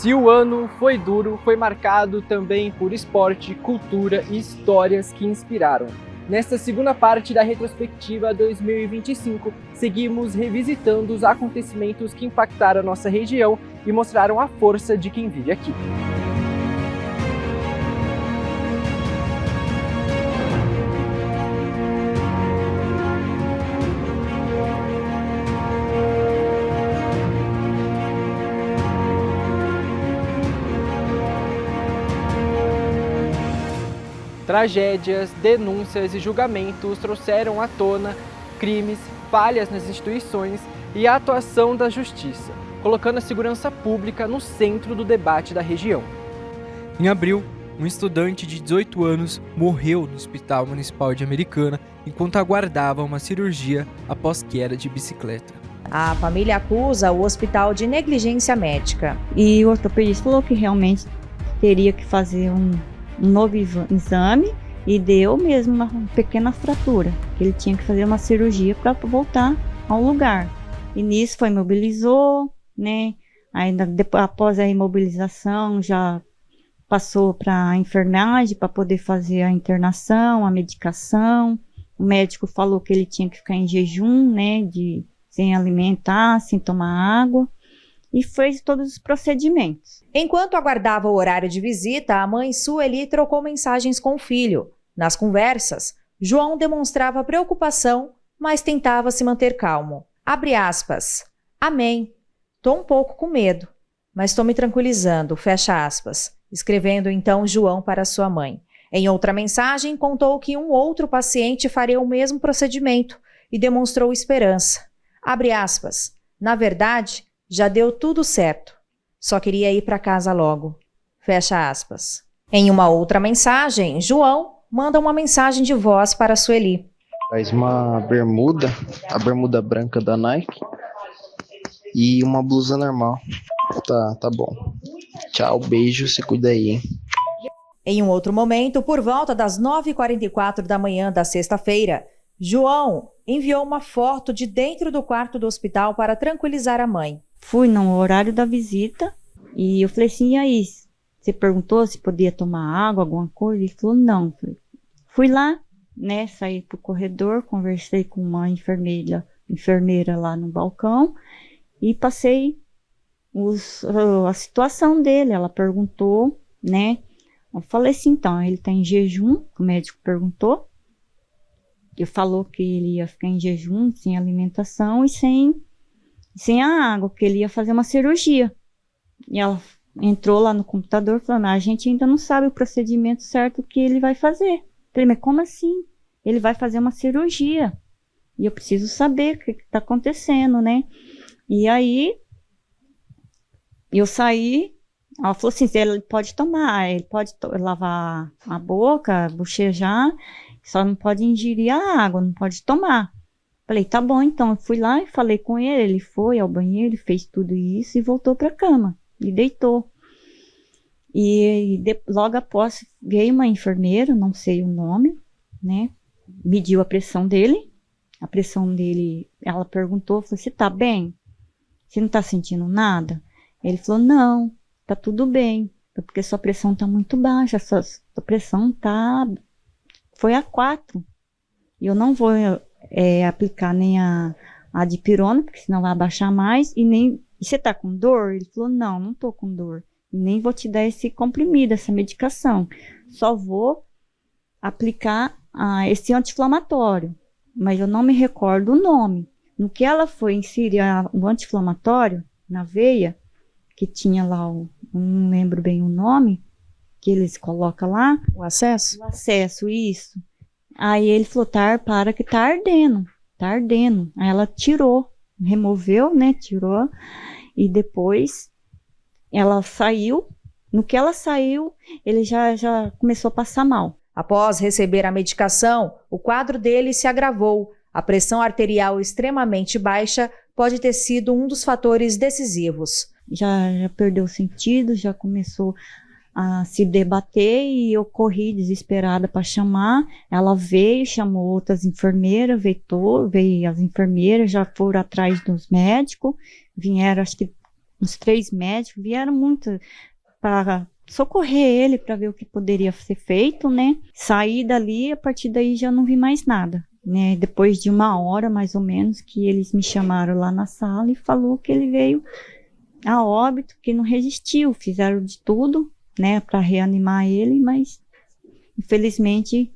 Se o ano foi duro, foi marcado também por esporte, cultura e histórias que inspiraram. Nesta segunda parte da retrospectiva 2025, seguimos revisitando os acontecimentos que impactaram a nossa região e mostraram a força de quem vive aqui. Tragédias, denúncias e julgamentos trouxeram à tona crimes, falhas nas instituições e a atuação da justiça, colocando a segurança pública no centro do debate da região. Em abril, um estudante de 18 anos morreu no Hospital Municipal de Americana enquanto aguardava uma cirurgia após queda de bicicleta. A família acusa o hospital de negligência médica. E o ortopedista falou que realmente teria que fazer um novo exame e deu mesmo uma pequena fratura, que ele tinha que fazer uma cirurgia para voltar ao lugar. E nisso foi imobilizou, né? Ainda depois, após a imobilização, já passou para a enfermagem para poder fazer a internação, a medicação. O médico falou que ele tinha que ficar em jejum, né? Sem alimentar, sem tomar água. E fez todos os procedimentos. Enquanto aguardava o horário de visita, a mãe Sueli trocou mensagens com o filho. Nas conversas, João demonstrava preocupação, mas tentava se manter calmo. Abre aspas. Amém. Tô um pouco com medo, mas tô me tranquilizando, fecha aspas. Escrevendo então João para sua mãe. Em outra mensagem, contou que um outro paciente faria o mesmo procedimento e demonstrou esperança. Abre aspas. Na verdade, já deu tudo certo. Só queria ir para casa logo. Fecha aspas. Em uma outra mensagem, João manda uma mensagem de voz para Sueli. Traz uma bermuda, a bermuda branca da Nike e uma blusa normal. Tá bom. Tchau, beijo, se cuida aí, hein? Em um outro momento, por volta das 9h44 da manhã da sexta-feira, João enviou uma foto de dentro do quarto do hospital para tranquilizar a mãe. Fui no horário da visita e eu falei assim, e aí, você perguntou se podia tomar água, alguma coisa? Ele falou, não. Fui lá, né, saí pro corredor, conversei com uma enfermeira lá no balcão e passei a situação dele. Ela perguntou, né, eu falei assim, então, ele tá em jejum, o médico perguntou. Ele falou que ele ia ficar em jejum, sem alimentação e sem a água, porque ele ia fazer uma cirurgia. E ela entrou lá no computador falando, a gente ainda não sabe o procedimento certo que ele vai fazer. Falei, mas como assim? Ele vai fazer uma cirurgia. E eu preciso saber o que está acontecendo, né? E aí, eu saí, ela falou assim, ele pode tomar, ele pode lavar a boca, bochejar, só não pode ingerir a água, não pode tomar. Falei, tá bom, então. Eu fui lá e falei com ele foi ao banheiro, fez tudo isso e voltou para a cama. E deitou. Logo após veio uma enfermeira, não sei o nome, né? Mediu a pressão dele. A pressão dele, ela perguntou, falou, você tá bem? Você não tá sentindo nada? Ele falou, não, tá tudo bem. Porque sua pressão tá muito baixa, sua pressão foi a 4. E eu não vou aplicar nem a dipirona, porque senão vai abaixar mais, e você tá com dor? Ele falou, não tô com dor, e nem vou te dar esse comprimido, essa medicação, só vou aplicar esse anti-inflamatório, mas eu não me recordo o nome. No que ela foi inserir o anti-inflamatório na veia, que tinha lá, não lembro bem o nome, que eles colocam lá. O acesso? O acesso, isso. Aí ele falou, para que tá ardendo. Aí ela removeu, né, tirou, e depois ela saiu. No que ela saiu, ele já começou a passar mal. Após receber a medicação, o quadro dele se agravou. A pressão arterial extremamente baixa pode ter sido um dos fatores decisivos. Já perdeu o sentido, já começou a se debater e eu corri desesperada para chamar. Ela veio, chamou outras enfermeiras, veio as enfermeiras, já foram atrás dos médicos, vieram acho que Uns 3 médicos vieram muito para socorrer ele, para ver o que poderia ser feito, né? Saí dali, a partir daí já não vi mais nada, né? Depois de 1 hora, mais ou menos, que eles me chamaram lá na sala e falou que ele veio a óbito, que não resistiu. Fizeram de tudo, né, para reanimar ele, mas infelizmente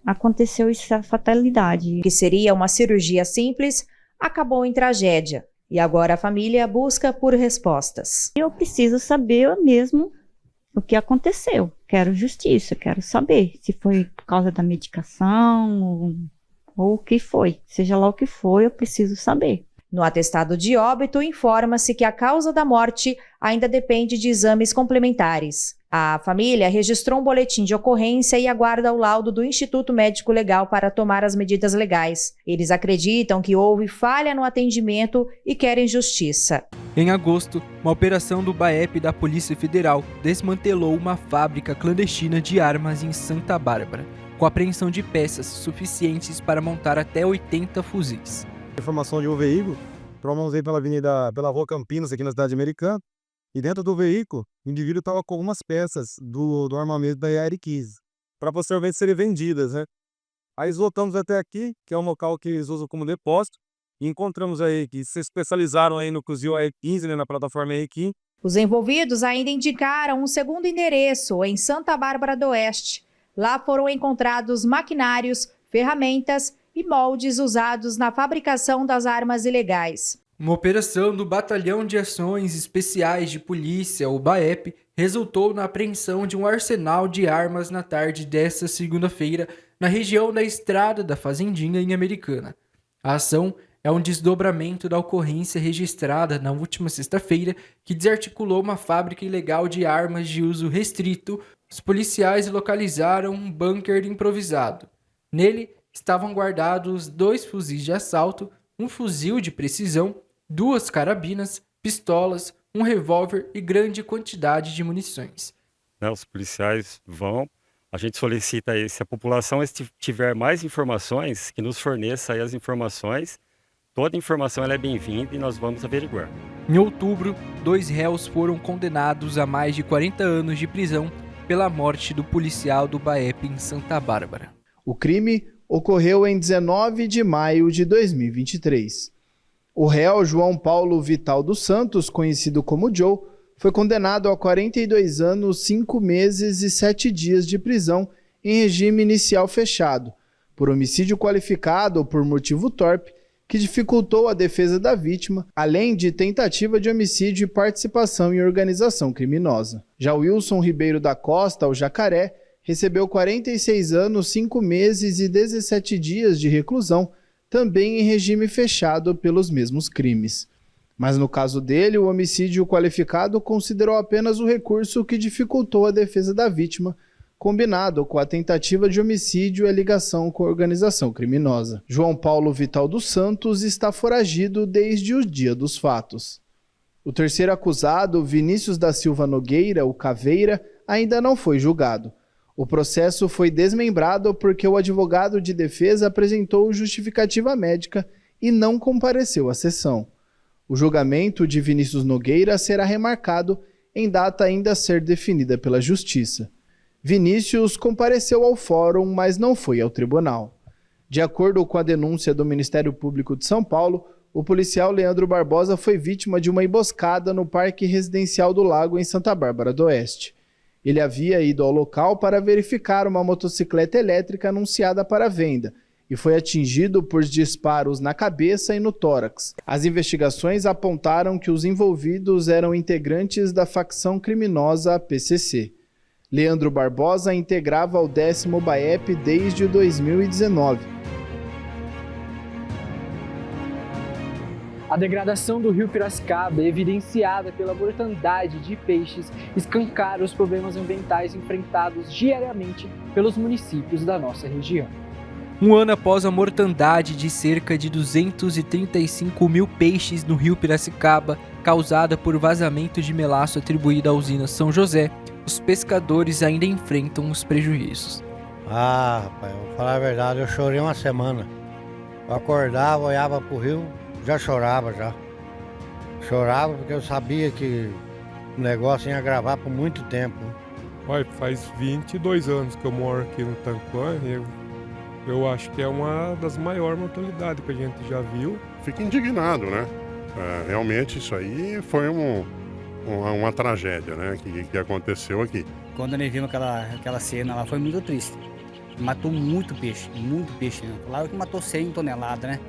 aconteceu essa fatalidade. Que seria uma cirurgia simples, acabou em tragédia. E agora a família busca por respostas. Eu preciso saber mesmo o que aconteceu. Quero justiça, quero saber se foi por causa da medicação ou o que foi. Seja lá o que foi, eu preciso saber. No atestado de óbito, informa-se que a causa da morte ainda depende de exames complementares. A família registrou um boletim de ocorrência e aguarda o laudo do Instituto Médico Legal para tomar as medidas legais. Eles acreditam que houve falha no atendimento e querem justiça. Em agosto, uma operação do BAEP da Polícia Federal desmantelou uma fábrica clandestina de armas em Santa Bárbara, com apreensão de peças suficientes para montar até 80 fuzis. Informação de um veículo, promosei pela Rua Campinas, aqui na cidade americana, e dentro do veículo, o indivíduo estava com algumas peças do armamento da AR-15, para posteriormente serem vendidas, né? Aí voltamos até aqui, que é um local que eles usam como depósito, e encontramos aí que se especializaram aí no fuzil AR-15, né, na plataforma AR-15. Os envolvidos ainda indicaram um segundo endereço, em Santa Bárbara do Oeste. Lá foram encontrados maquinários, ferramentas e moldes usados na fabricação das armas ilegais. Uma operação do Batalhão de Ações Especiais de Polícia, o BAEP, resultou na apreensão de um arsenal de armas na tarde desta segunda-feira, na região da Estrada da Fazendinha, em Americana. A ação é um desdobramento da ocorrência registrada na última sexta-feira, que desarticulou uma fábrica ilegal de armas de uso restrito. Os policiais localizaram um bunker improvisado. Nele estavam guardados 2 fuzis de assalto, um fuzil de precisão, 2 carabinas, pistolas, um revólver e grande quantidade de munições. Os policiais vão, a gente solicita aí, se a população tiver mais informações, que nos forneça aí as informações. Toda informação ela é bem-vinda e nós vamos averiguar. Em outubro, 2 réus foram condenados a mais de 40 anos de prisão pela morte do policial do BAEP em Santa Bárbara. O crime ocorreu em 19 de maio de 2023. O réu João Paulo Vital dos Santos, conhecido como Joe, foi condenado a 42 anos, 5 meses e 7 dias de prisão em regime inicial fechado, por homicídio qualificado por motivo torpe, que dificultou a defesa da vítima, além de tentativa de homicídio e participação em organização criminosa. Já Wilson Ribeiro da Costa, o Jacaré, recebeu 46 anos, 5 meses e 17 dias de reclusão, também em regime fechado pelos mesmos crimes. Mas no caso dele, o homicídio qualificado considerou apenas o recurso que dificultou a defesa da vítima, combinado com a tentativa de homicídio e a ligação com a organização criminosa. João Paulo Vital dos Santos está foragido desde o dia dos fatos. O terceiro acusado, Vinícius da Silva Nogueira, o Caveira, ainda não foi julgado. O processo foi desmembrado porque o advogado de defesa apresentou justificativa médica e não compareceu à sessão. O julgamento de Vinícius Nogueira será remarcado em data ainda a ser definida pela Justiça. Vinícius compareceu ao fórum, mas não foi ao tribunal. De acordo com a denúncia do Ministério Público de São Paulo, o policial Leandro Barbosa foi vítima de uma emboscada no Parque Residencial do Lago, em Santa Bárbara do Oeste. Ele havia ido ao local para verificar uma motocicleta elétrica anunciada para venda e foi atingido por disparos na cabeça e no tórax. As investigações apontaram que os envolvidos eram integrantes da facção criminosa PCC. Leandro Barbosa integrava o 10º BAEP desde 2019. A degradação do rio Piracicaba, evidenciada pela mortandade de peixes, escancara os problemas ambientais enfrentados diariamente pelos municípios da nossa região. Um ano após a mortandade de cerca de 235 mil peixes no rio Piracicaba, causada por vazamento de melaço atribuído à usina São José, os pescadores ainda enfrentam os prejuízos. Rapaz, vou falar a verdade, eu chorei uma semana. Eu acordava, olhava pro rio, já chorava já. Chorava porque eu sabia que o negócio ia agravar por muito tempo. Olha, faz 22 anos que eu moro aqui no Tanquã e eu acho que é uma das maiores mortalidades que a gente já viu. Fico indignado, né? Realmente isso aí foi uma tragédia, né? Que aconteceu aqui. Quando nós vimos aquela cena lá, foi muito triste. Matou muito peixe, né? Claro que matou 100 toneladas, né?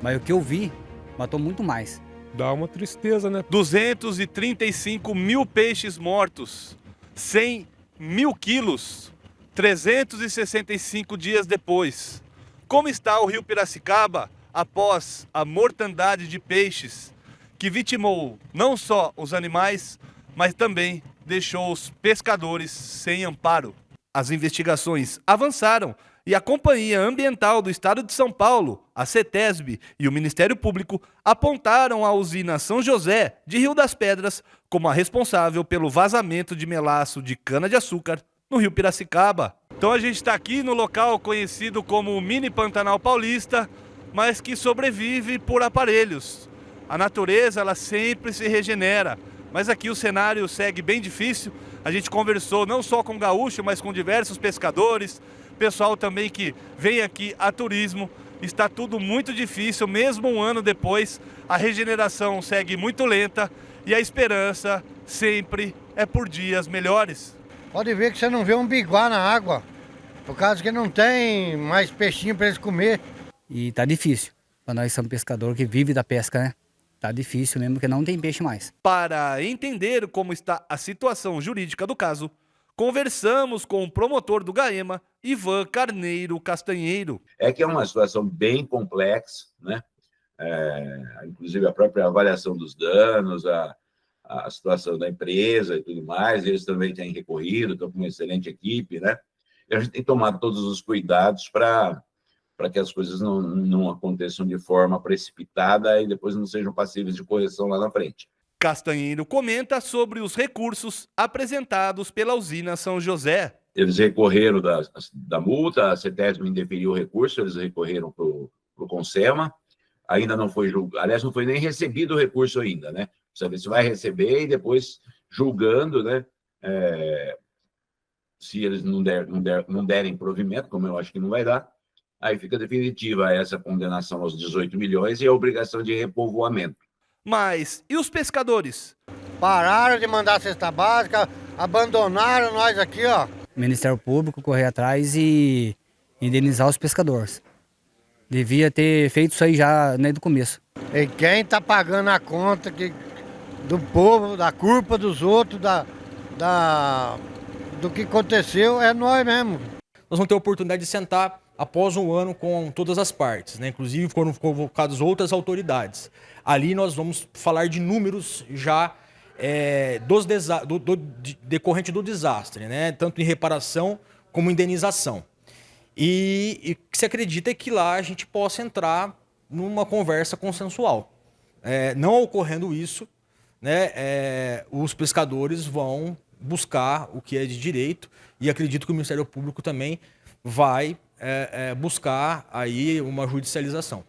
Mas o que eu vi, matou muito mais. Dá uma tristeza, né? 235 mil peixes mortos, 100 mil quilos, 365 dias depois. Como está o rio Piracicaba após a mortandade de peixes que vitimou não só os animais, mas também deixou os pescadores sem amparo? As investigações avançaram e a Companhia Ambiental do Estado de São Paulo, a CETESB e o Ministério Público apontaram a usina São José de Rio das Pedras como a responsável pelo vazamento de melaço de cana-de-açúcar no rio Piracicaba. Então a gente está aqui no local conhecido como Mini Pantanal Paulista, mas que sobrevive por aparelhos. A natureza, ela sempre se regenera, mas aqui o cenário segue bem difícil. A gente conversou não só com gaúcho, mas com diversos pescadores, pessoal também que vem aqui a turismo. Está tudo muito difícil, mesmo um ano depois, a regeneração segue muito lenta e a esperança sempre é por dias melhores. Pode ver que você não vê um biguá na água, por causa que não tem mais peixinho para eles comer. E tá difícil, para nós somos pescadores que vivem da pesca, né? Tá difícil mesmo, porque não tem peixe mais. Para entender como está a situação jurídica do caso, conversamos com o promotor do GAEMA, Ivan Carneiro Castanheiro. É que é uma situação bem complexa, né? Inclusive a própria avaliação dos danos, a situação da empresa e tudo mais, eles também têm recorrido, estão com uma excelente equipe, né? E a gente tem tomado todos os cuidados para que as coisas não aconteçam de forma precipitada e depois não sejam passíveis de correção lá na frente. Castanheiro comenta sobre os recursos apresentados pela usina São José. Eles recorreram da multa, a CETESB indeferiu o recurso, eles recorreram para o CONSEMA, ainda não foi julgado, aliás, não foi nem recebido o recurso ainda, né? Precisa ver se vai receber e depois julgando, né? Se eles não derem provimento, como eu acho que não vai dar, aí fica definitiva essa condenação aos 18 milhões e a obrigação de repovoamento. Mas e os pescadores? Pararam de mandar cesta básica, abandonaram nós aqui, ó. O Ministério Público correr atrás e indenizar os pescadores. Devia ter feito isso aí já desde o começo. E quem tá pagando a conta do povo, da culpa dos outros, do que aconteceu, é nós mesmo. Nós vamos ter a oportunidade de sentar após um ano com todas as partes, né? Inclusive foram convocadas outras autoridades. Ali nós vamos falar de números já decorrente do desastre, né? Tanto em reparação como indenização. E se acredita que lá a gente possa entrar numa conversa consensual. Não ocorrendo isso, né? Os pescadores vão buscar o que é de direito e acredito que o Ministério Público também vai buscar aí uma judicialização.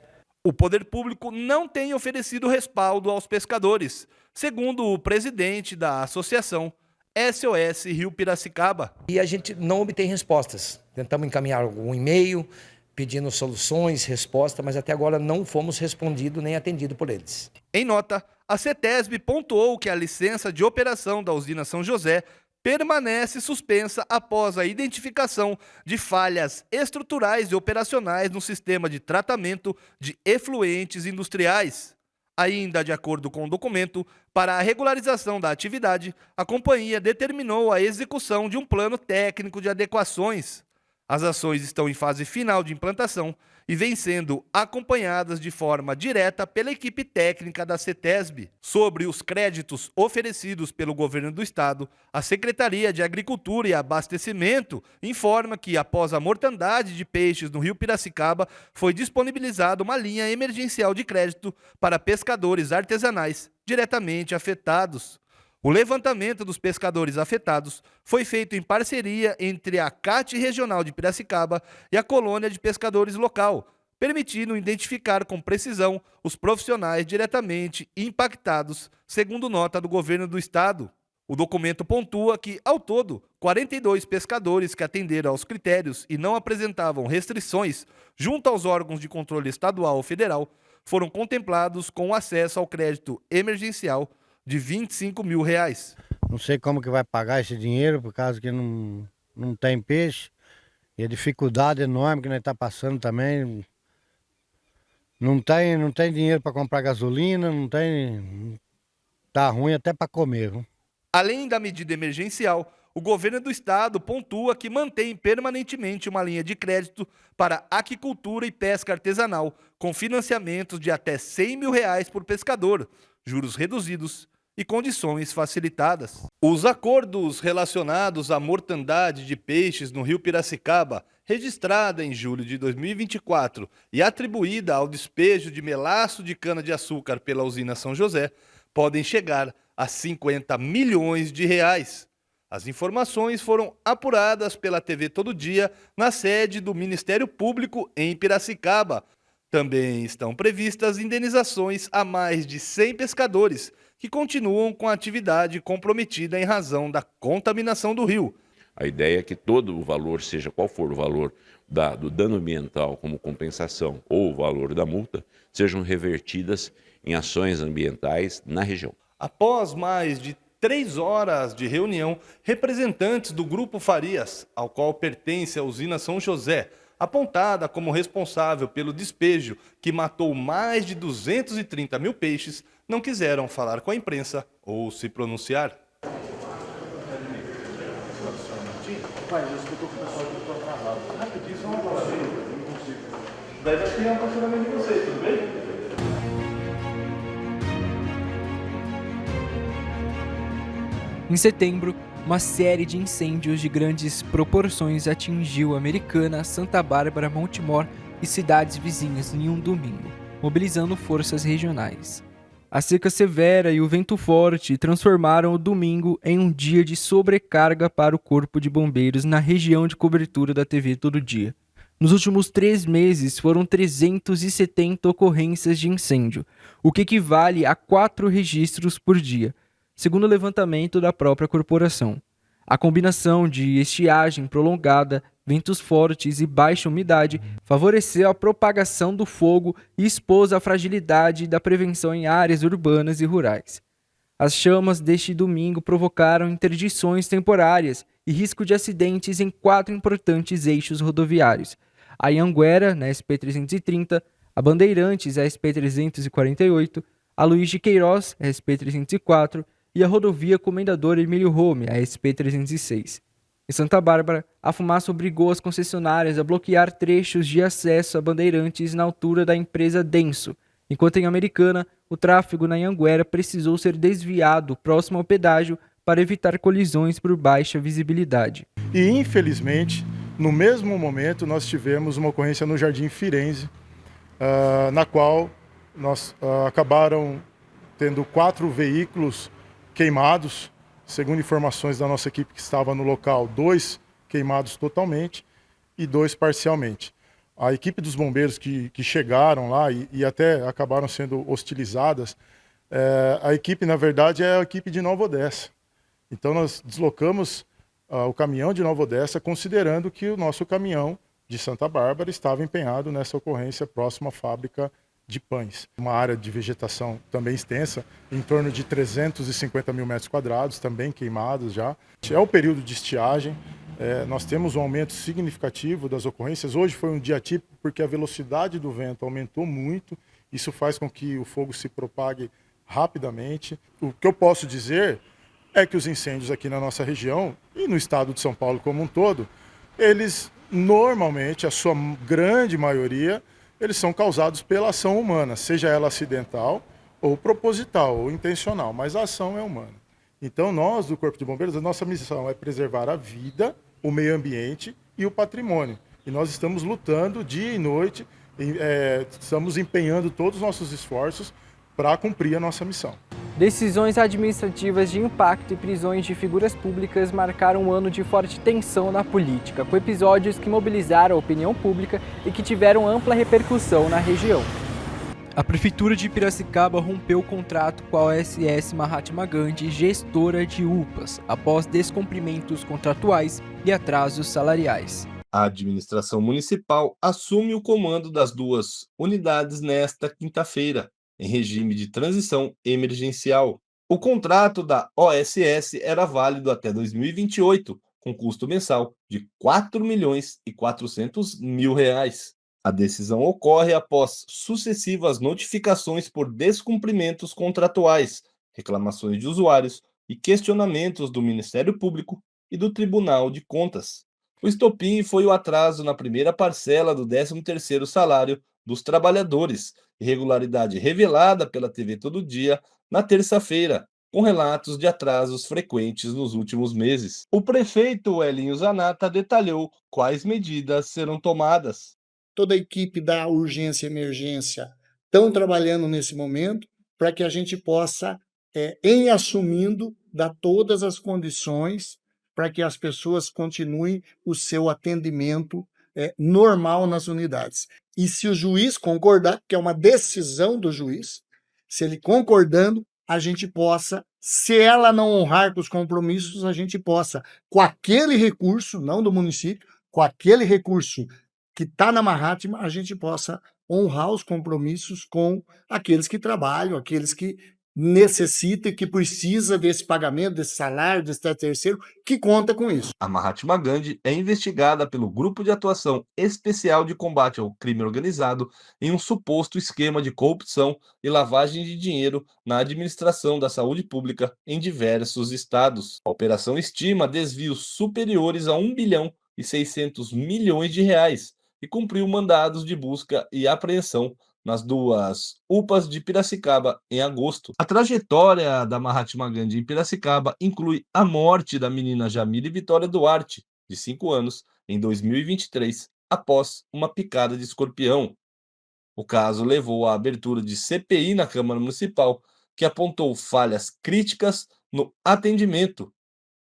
O poder público não tem oferecido respaldo aos pescadores, segundo o presidente da associação SOS Rio Piracicaba. E a gente não obtém respostas. Tentamos encaminhar algum e-mail pedindo soluções, resposta, mas até agora não fomos respondidos nem atendidos por eles. Em nota, a CETESB pontuou que a licença de operação da usina São José permanece suspensa após a identificação de falhas estruturais e operacionais no sistema de tratamento de efluentes industriais. Ainda de acordo com o documento, para a regularização da atividade, a companhia determinou a execução de um plano técnico de adequações. As ações estão em fase final de implantação e vêm sendo acompanhadas de forma direta pela equipe técnica da CETESB. Sobre os créditos oferecidos pelo governo do estado, a Secretaria de Agricultura e Abastecimento informa que, após a mortandade de peixes no rio Piracicaba, foi disponibilizada uma linha emergencial de crédito para pescadores artesanais diretamente afetados. O levantamento dos pescadores afetados foi feito em parceria entre a CAT Regional de Piracicaba e a colônia de pescadores local, permitindo identificar com precisão os profissionais diretamente impactados, segundo nota do governo do estado. O documento pontua que, ao todo, 42 pescadores que atenderam aos critérios e não apresentavam restrições junto aos órgãos de controle estadual ou federal foram contemplados com acesso ao crédito emergencial de R$ 25 mil. Não sei como que vai pagar esse dinheiro, por causa que não tem peixe. E a dificuldade enorme que nós estamos passando também. Não tem dinheiro para comprar gasolina, tá ruim até para comer. Viu? Além da medida emergencial, o governo do estado pontua que mantém permanentemente uma linha de crédito para aquicultura e pesca artesanal, com financiamentos de até R$ 100 mil por pescador, juros reduzidos e condições facilitadas. Os acordos relacionados à mortandade de peixes no rio Piracicaba, registrada em julho de 2024 e atribuída ao despejo de melaço de cana-de-açúcar pela usina São José, podem chegar a R$ 50 milhões. As informações foram apuradas pela TV Todo Dia na sede do Ministério Público em Piracicaba. Também estão previstas indenizações a mais de 100 pescadores que continuam com a atividade comprometida em razão da contaminação do rio. A ideia é que todo o valor, seja qual for o valor do dano ambiental como compensação ou o valor da multa, sejam revertidas em ações ambientais na região. Após mais de 3 horas de reunião, representantes do Grupo Farias, ao qual pertence a usina São José, apontada como responsável pelo despejo que matou mais de 230 mil peixes, não quiseram falar com a imprensa ou se pronunciar. Em setembro, uma série de incêndios de grandes proporções atingiu Americana, Santa Bárbara, Montemor e cidades vizinhas em um domingo, mobilizando forças regionais. A seca severa e o vento forte transformaram o domingo em um dia de sobrecarga para o Corpo de Bombeiros na região de cobertura da TV Todo Dia. Nos últimos 3 meses, foram 370 ocorrências de incêndio, o que equivale a 4 registros por dia, segundo o levantamento da própria corporação. A combinação de estiagem prolongada, ventos fortes e baixa umidade favoreceu a propagação do fogo e expôs a fragilidade da prevenção em áreas urbanas e rurais. As chamas deste domingo provocaram interdições temporárias e risco de acidentes em 4 importantes eixos rodoviários: a Anhanguera, na SP-330, a Bandeirantes, a SP-348, a Luiz de Queiroz, a SP-304, e a rodovia Comendador Emílio Rome, a SP-306. Em Santa Bárbara, a fumaça obrigou as concessionárias a bloquear trechos de acesso a Bandeirantes na altura da empresa Denso, enquanto em Americana, o tráfego na Anhanguera precisou ser desviado próximo ao pedágio para evitar colisões por baixa visibilidade. E, infelizmente, no mesmo momento, nós tivemos uma ocorrência no Jardim Firenze, na qual nós acabaram tendo 4 veículos queimados, segundo informações da nossa equipe que estava no local, 2 queimados totalmente e 2 parcialmente. A equipe dos bombeiros que chegaram lá e até acabaram sendo hostilizadas, a equipe, na verdade, é a equipe de Nova Odessa. Então nós deslocamos o caminhão de Nova Odessa, considerando que o nosso caminhão de Santa Bárbara estava empenhado nessa ocorrência próxima à fábrica de pães. Uma área de vegetação também extensa, em torno de 350 mil metros quadrados, também queimados já. É o período de estiagem, nós temos um aumento significativo das ocorrências. Hoje foi um dia típico porque a velocidade do vento aumentou muito, isso faz com que o fogo se propague rapidamente. O que eu posso dizer é que os incêndios aqui na nossa região e no estado de São Paulo como um todo, eles normalmente, a sua grande maioria, eles são causados pela ação humana, seja ela acidental ou proposital ou intencional, mas a ação é humana. Então nós, do Corpo de Bombeiros, a nossa missão é preservar a vida, o meio ambiente e o patrimônio. E nós estamos lutando dia e noite, estamos empenhando todos os nossos esforços para cumprir a nossa missão. Decisões administrativas de impacto e prisões de figuras públicas marcaram um ano de forte tensão na política, com episódios que mobilizaram a opinião pública e que tiveram ampla repercussão na região. A Prefeitura de Piracicaba rompeu o contrato com a OSS Mahatma Gandhi, gestora de UPAs, após descumprimentos contratuais e atrasos salariais. A administração municipal assume o comando das duas unidades nesta quinta-feira, em regime de transição emergencial. O contrato da OSS era válido até 2028, com custo mensal de R$ 4.400.000. A decisão ocorre após sucessivas notificações por descumprimentos contratuais, reclamações de usuários e questionamentos do Ministério Público e do Tribunal de Contas. O estopim foi o atraso na primeira parcela do 13º salário dos trabalhadores, irregularidade revelada pela TV Todo Dia na terça-feira, com relatos de atrasos frequentes nos últimos meses. O prefeito Elinho Zanata detalhou quais medidas serão tomadas. Toda a equipe da urgência e emergência estão trabalhando nesse momento para que a gente possa, em assumindo, dar todas as condições para que as pessoas continuem o seu atendimento normal nas unidades. E se o juiz concordar, que é uma decisão do juiz, se ele concordando, a gente possa, se ela não honrar com os compromissos, a gente possa, com aquele recurso, não do município, com aquele recurso que está na Mahatma, a gente possa honrar os compromissos com aqueles que trabalham, aqueles que necessitam e que precisa desse pagamento, desse salário, desse terceiro, que conta com isso. A Mahatma Gandhi é investigada pelo Grupo de Atuação Especial de Combate ao Crime Organizado em um suposto esquema de corrupção e lavagem de dinheiro na administração da saúde pública em diversos estados. A operação estima desvios superiores a R$1,6 bilhão e cumpriu mandados de busca e apreensão nas duas UPAs de Piracicaba em agosto. A trajetória da Mahatma Gandhi em Piracicaba inclui a morte da menina Jamile Vitória Duarte, de 5 anos, em 2023, após uma picada de escorpião. O caso levou à abertura de CPI na Câmara Municipal, que apontou falhas críticas no atendimento.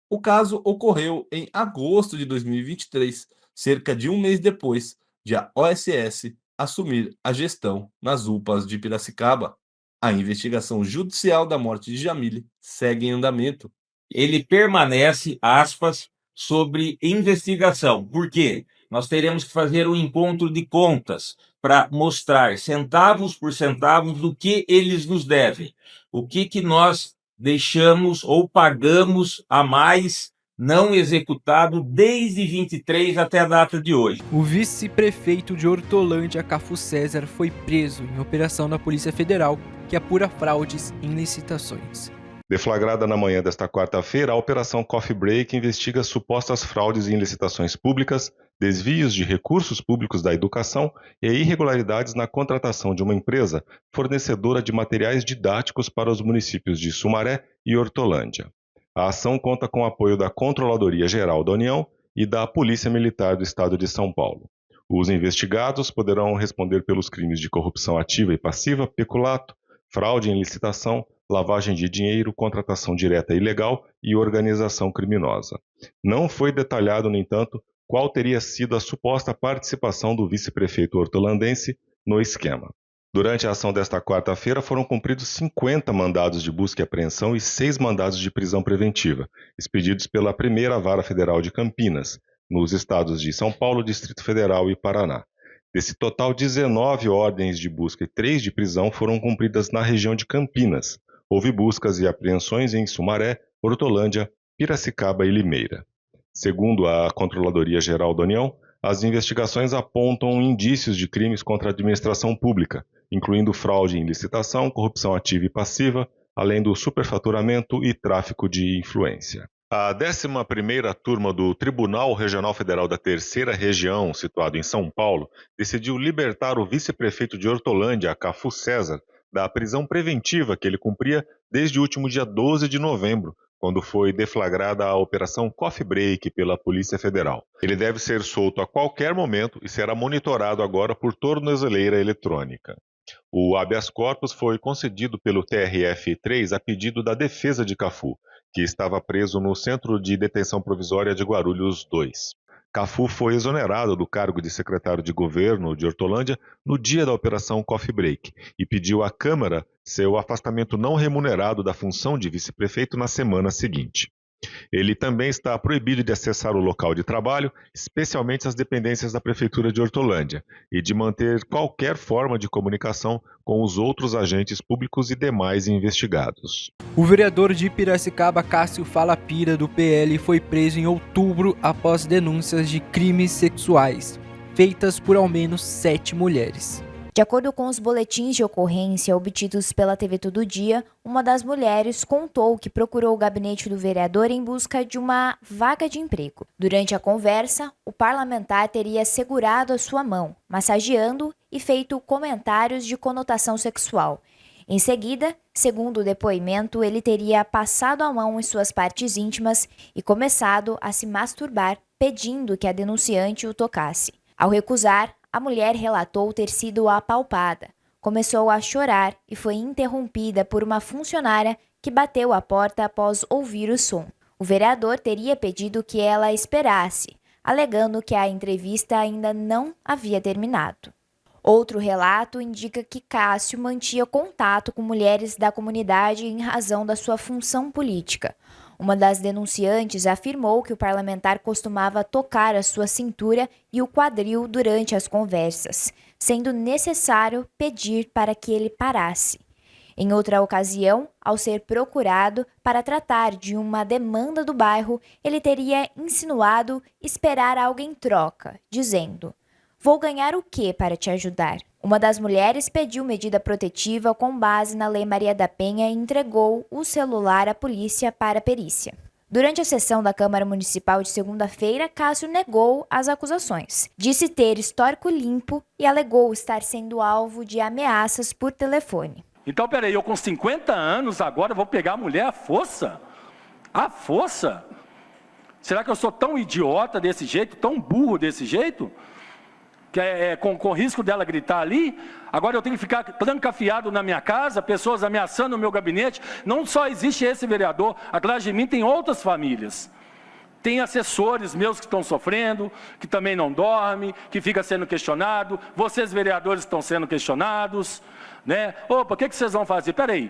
O caso ocorreu em agosto de 2023, cerca de um mês depois de a OSS assumir a gestão nas UPAs de Piracicaba. A investigação judicial da morte de Jamile segue em andamento. Ele permanece, aspas, sobre investigação. Por quê? Nós teremos que fazer um encontro de contas para mostrar centavos por centavos do que eles nos devem. O que nós deixamos ou pagamos a mais não executado desde 23 até a data de hoje. O vice-prefeito de Hortolândia, Cafu César, foi preso em operação da Polícia Federal que apura fraudes em licitações. Deflagrada na manhã desta quarta-feira, a Operação Coffee Break investiga supostas fraudes em licitações públicas, desvios de recursos públicos da educação e irregularidades na contratação de uma empresa fornecedora de materiais didáticos para os municípios de Sumaré e Hortolândia. A ação conta com o apoio da Controladoria Geral da União e da Polícia Militar do Estado de São Paulo. Os investigados poderão responder pelos crimes de corrupção ativa e passiva, peculato, fraude em licitação, lavagem de dinheiro, contratação direta ilegal e organização criminosa. Não foi detalhado, no entanto, qual teria sido a suposta participação do vice-prefeito hortolandense no esquema. Durante a ação desta quarta-feira, foram cumpridos 50 mandados de busca e apreensão e 6 mandados de prisão preventiva, expedidos pela Primeira Vara Federal de Campinas, nos estados de São Paulo, Distrito Federal e Paraná. Desse total, 19 ordens de busca e 3 de prisão foram cumpridas na região de Campinas. Houve buscas e apreensões em Sumaré, Hortolândia, Piracicaba e Limeira. Segundo a Controladoria Geral da União, as investigações apontam indícios de crimes contra a administração pública, incluindo fraude em licitação, corrupção ativa e passiva, além do superfaturamento e tráfico de influência. A 11ª turma do Tribunal Regional Federal da Terceira Região, situado em São Paulo, decidiu libertar o vice-prefeito de Hortolândia, Cafu César, da prisão preventiva que ele cumpria desde o último dia 12 de novembro, quando foi deflagrada a Operação Coffee Break pela Polícia Federal. Ele deve ser solto a qualquer momento e será monitorado agora por tornozeleira eletrônica. O habeas corpus foi concedido pelo TRF-3 a pedido da defesa de Cafu, que estava preso no Centro de Detenção Provisória de Guarulhos II. Cafu foi exonerado do cargo de secretário de governo de Hortolândia no dia da Operação Coffee Break e pediu à Câmara seu afastamento não remunerado da função de vice-prefeito na semana seguinte. Ele também está proibido de acessar o local de trabalho, especialmente as dependências da Prefeitura de Hortolândia, e de manter qualquer forma de comunicação com os outros agentes públicos e demais investigados. O vereador de Piracicaba, Cássio Falapira, do PL, foi preso em outubro após denúncias de crimes sexuais, feitas por ao menos 7 mulheres. De acordo com os boletins de ocorrência obtidos pela TV Todo Dia, uma das mulheres contou que procurou o gabinete do vereador em busca de uma vaga de emprego. Durante a conversa, o parlamentar teria segurado a sua mão, massageando e feito comentários de conotação sexual. Em seguida, segundo o depoimento, ele teria passado a mão em suas partes íntimas e começado a se masturbar, pedindo que a denunciante o tocasse. Ao recusar, a mulher relatou ter sido apalpada, começou a chorar e foi interrompida por uma funcionária que bateu a porta após ouvir o som. O vereador teria pedido que ela esperasse, alegando que a entrevista ainda não havia terminado. Outro relato indica que Cássio mantinha contato com mulheres da comunidade em razão da sua função política. Uma das denunciantes afirmou que o parlamentar costumava tocar a sua cintura e o quadril durante as conversas, sendo necessário pedir para que ele parasse. Em outra ocasião, ao ser procurado para tratar de uma demanda do bairro, ele teria insinuado esperar algo em troca, dizendo: "Vou ganhar o quê para te ajudar?" Uma das mulheres pediu medida protetiva com base na Lei Maria da Penha e entregou o celular à polícia para perícia. Durante a sessão da Câmara Municipal de segunda-feira, Cássio negou as acusações. Disse ter histórico limpo e alegou estar sendo alvo de ameaças por telefone. Então, peraí, eu com 50 anos agora vou pegar a mulher à força? À força? Será que eu sou tão idiota desse jeito, tão burro desse jeito? Que com risco dela gritar ali, agora eu tenho que ficar trancafiado na minha casa, pessoas ameaçando o meu gabinete. Não só existe esse vereador, atrás de mim tem outras famílias. Tem assessores meus que estão sofrendo, que também não dormem, que fica sendo questionado. Vocês, vereadores, estão sendo questionados, né? Opa, o que vocês vão fazer? Peraí.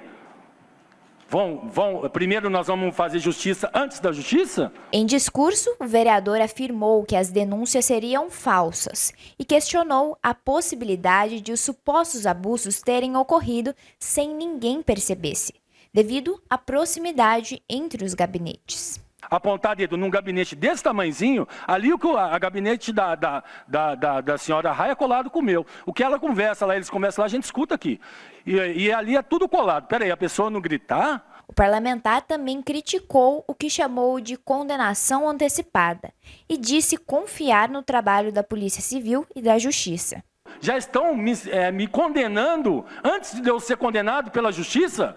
Primeiro nós vamos fazer justiça antes da justiça? Em discurso, o vereador afirmou que as denúncias seriam falsas e questionou a possibilidade de os supostos abusos terem ocorrido sem ninguém percebesse, devido à proximidade entre os gabinetes. Apontar dedo num gabinete desse tamanhozinho, ali a gabinete da senhora Raia é colado com o meu. O que ela conversa lá, eles conversam lá, a gente escuta aqui. E ali é tudo colado. Peraí, a pessoa não gritar? O parlamentar também criticou o que chamou de condenação antecipada e disse confiar no trabalho da Polícia Civil e da Justiça. Já estão me condenando antes de eu ser condenado pela Justiça?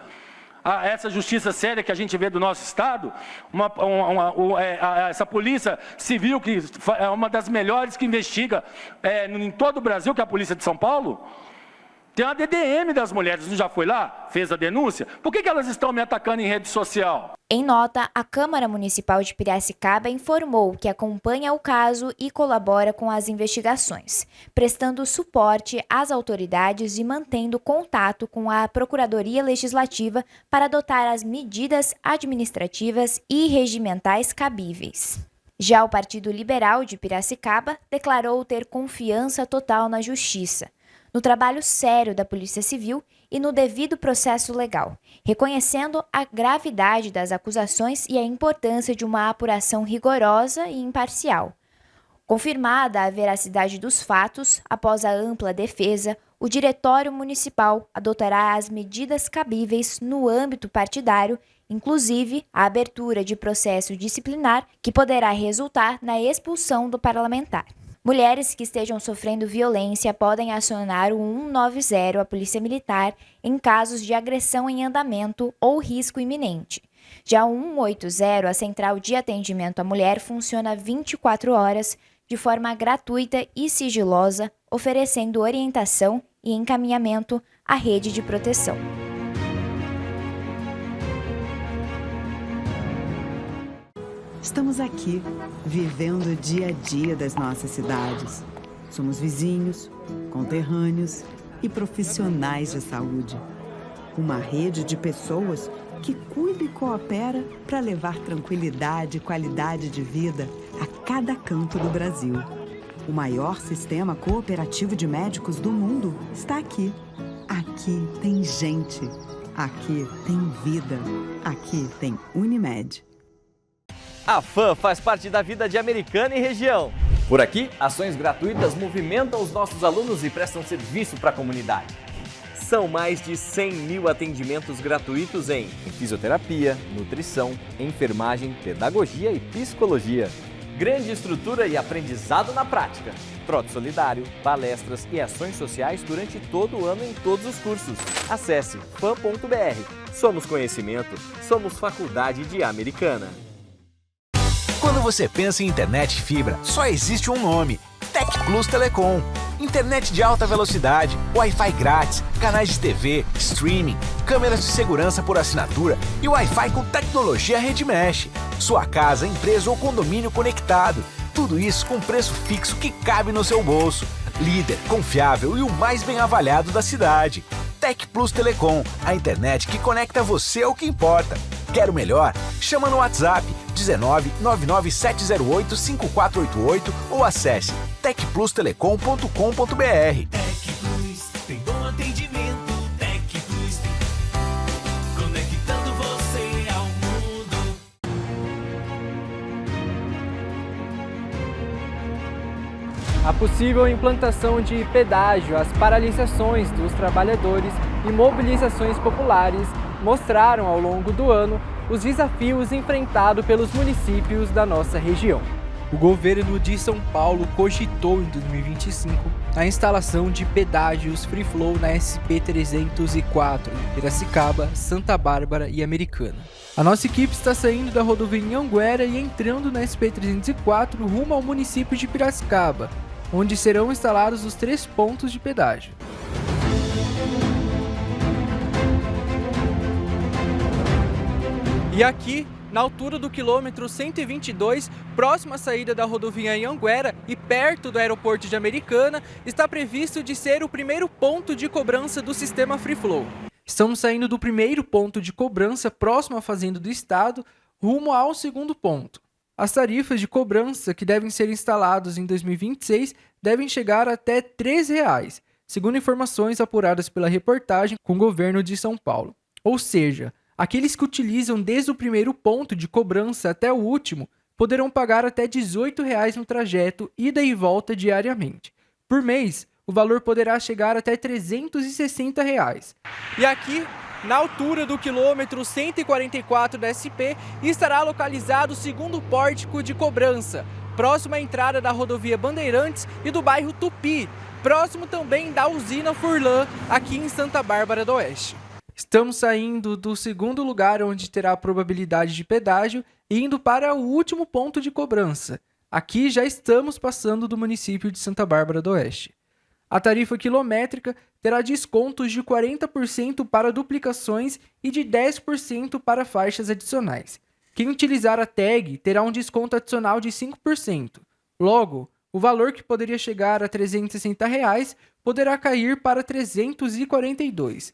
Essa justiça séria que a gente vê do nosso estado, essa polícia civil que é uma das melhores que investiga em todo o Brasil, que é a polícia de São Paulo. Tem a DDM das mulheres, não já foi lá? Fez a denúncia? Por que elas estão me atacando em rede social? Em nota, a Câmara Municipal de Piracicaba informou que acompanha o caso e colabora com as investigações, prestando suporte às autoridades e mantendo contato com a Procuradoria Legislativa para adotar as medidas administrativas e regimentais cabíveis. Já o Partido Liberal de Piracicaba declarou ter confiança total na Justiça, no trabalho sério da Polícia Civil e no devido processo legal, reconhecendo a gravidade das acusações e a importância de uma apuração rigorosa e imparcial. Confirmada a veracidade dos fatos, após a ampla defesa, o Diretório Municipal adotará as medidas cabíveis no âmbito partidário, inclusive a abertura de processo disciplinar que poderá resultar na expulsão do parlamentar. Mulheres que estejam sofrendo violência podem acionar o 190, a Polícia Militar, em casos de agressão em andamento ou risco iminente. Já o 180, a Central de Atendimento à Mulher, funciona 24 horas, de forma gratuita e sigilosa, oferecendo orientação e encaminhamento à rede de proteção. Estamos aqui, vivendo o dia a dia das nossas cidades. Somos vizinhos, conterrâneos e profissionais de saúde. Uma rede de pessoas que cuida e coopera para levar tranquilidade e qualidade de vida a cada canto do Brasil. O maior sistema cooperativo de médicos do mundo está aqui. Aqui tem gente. Aqui tem vida. Aqui tem Unimed. A FAM faz parte da vida de Americana e região. Por aqui, ações gratuitas movimentam os nossos alunos e prestam serviço para a comunidade. São mais de 100 mil atendimentos gratuitos em fisioterapia, nutrição, enfermagem, pedagogia e psicologia. Grande estrutura e aprendizado na prática. Trote solidário, palestras e ações sociais durante todo o ano em todos os cursos. Acesse fam.br. Somos conhecimento, somos Faculdade de Americana. Quando você pensa em internet fibra, só existe um nome: Tec Plus Telecom. Internet de alta velocidade, Wi-Fi grátis, canais de TV, streaming, câmeras de segurança por assinatura e Wi-Fi com tecnologia Rede Mesh. Sua casa, empresa ou condomínio conectado. Tudo isso com preço fixo que cabe no seu bolso. Líder, confiável e o mais bem avaliado da cidade. Tec Plus Telecom, a internet que conecta você ao que importa. Quer o melhor? Chama no WhatsApp 19 99708 5488 ou acesse tecplustelecom.com.br. Tec Plus tem bom atendimento. Tec Plus conectando você ao mundo. A possível implantação de pedágio, as paralisações dos trabalhadores e mobilizações populares mostraram ao longo do ano os desafios enfrentados pelos municípios da nossa região. O governo de São Paulo cogitou em 2025 a instalação de pedágios free flow na SP-304 em Piracicaba, Santa Bárbara e Americana. A nossa equipe está saindo da rodovia em Anguera e entrando na SP-304 rumo ao município de Piracicaba, onde serão instalados os 3 pontos de pedágio. E aqui, na altura do quilômetro 122, próximo à saída da rodovia em Anguera e perto do aeroporto de Americana, está previsto de ser o primeiro ponto de cobrança do sistema Free Flow. Estamos saindo do primeiro ponto de cobrança próximo à Fazenda do Estado, rumo ao segundo ponto. As tarifas de cobrança que devem ser instaladas em 2026 devem chegar até R$ 3,00, segundo informações apuradas pela reportagem com o governo de São Paulo. Ou seja, aqueles que utilizam desde o primeiro ponto de cobrança até o último poderão pagar até R$ 18,00 no trajeto ida e volta diariamente. Por mês, o valor poderá chegar até R$ 360,00. E aqui, na altura do quilômetro 144 da SP, estará localizado o segundo pórtico de cobrança, próximo à entrada da rodovia Bandeirantes e do bairro Tupi, próximo também da usina Furlan, aqui em Santa Bárbara do Oeste. Estamos saindo do segundo lugar onde terá a probabilidade de pedágio e indo para o último ponto de cobrança. Aqui já estamos passando do município de Santa Bárbara do Oeste. A tarifa quilométrica terá descontos de 40% para duplicações e de 10% para faixas adicionais. Quem utilizar a tag terá um desconto adicional de 5%. Logo, o valor que poderia chegar a R$ 360,00 poderá cair para R$ 342,00.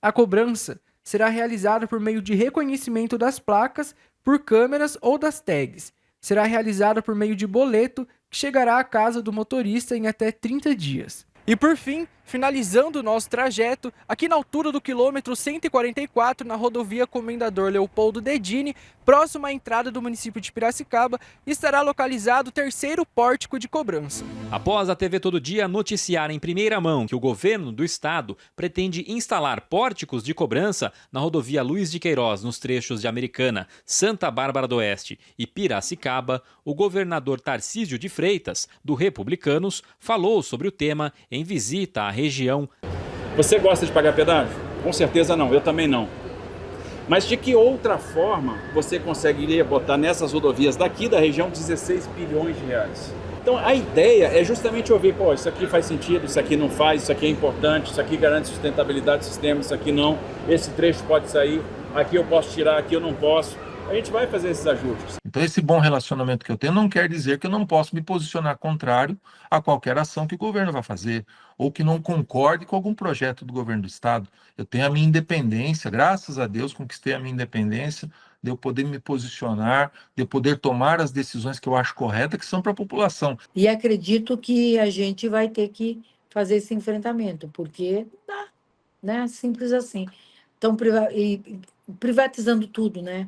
A cobrança será realizada por meio de reconhecimento das placas, por câmeras ou das tags. Será realizada por meio de boleto que chegará à casa do motorista em até 30 dias. E por fim, finalizando o nosso trajeto, aqui na altura do quilômetro 144, na rodovia Comendador Leopoldo Dedini, próximo à entrada do município de Piracicaba, estará localizado o terceiro pórtico de cobrança. Após a TV Todo Dia noticiar em primeira mão que o governo do estado pretende instalar pórticos de cobrança na rodovia Luiz de Queiroz, nos trechos de Americana, Santa Bárbara do Oeste e Piracicaba, o governador Tarcísio de Freitas, do Republicanos, falou sobre o tema em visita à região. Você gosta de pagar pedágio? Com certeza não, eu também não. Mas de que outra forma você conseguiria botar nessas rodovias daqui da região 16 bilhões de reais? Então a ideia é justamente ouvir, pô, isso aqui faz sentido, isso aqui não faz, isso aqui é importante, isso aqui garante sustentabilidade do sistema, isso aqui não, esse trecho pode sair, aqui eu posso tirar, aqui eu não posso. A gente vai fazer esses ajustes. Então esse bom relacionamento que eu tenho não quer dizer que eu não posso me posicionar contrário a qualquer ação que o governo vai fazer, ou que não concorde com algum projeto do governo do estado. Eu tenho a minha independência, graças a Deus conquistei a minha independência, de eu poder me posicionar, de eu poder tomar as decisões que eu acho corretas, que são para a população. E acredito que a gente vai ter que fazer esse enfrentamento, porque dá, né? Simples assim. Então, privatizando tudo, né?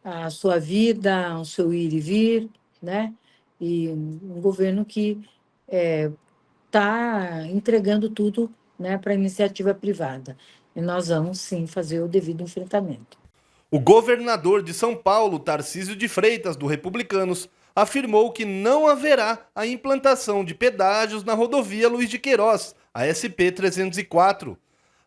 A sua vida, o seu ir e vir, né? E um governo que está entregando tudo, né, para a iniciativa privada. E nós vamos, sim, fazer o devido enfrentamento. O governador de São Paulo, Tarcísio de Freitas, do Republicanos, afirmou que não haverá a implantação de pedágios na rodovia Luiz de Queiroz, a SP-304.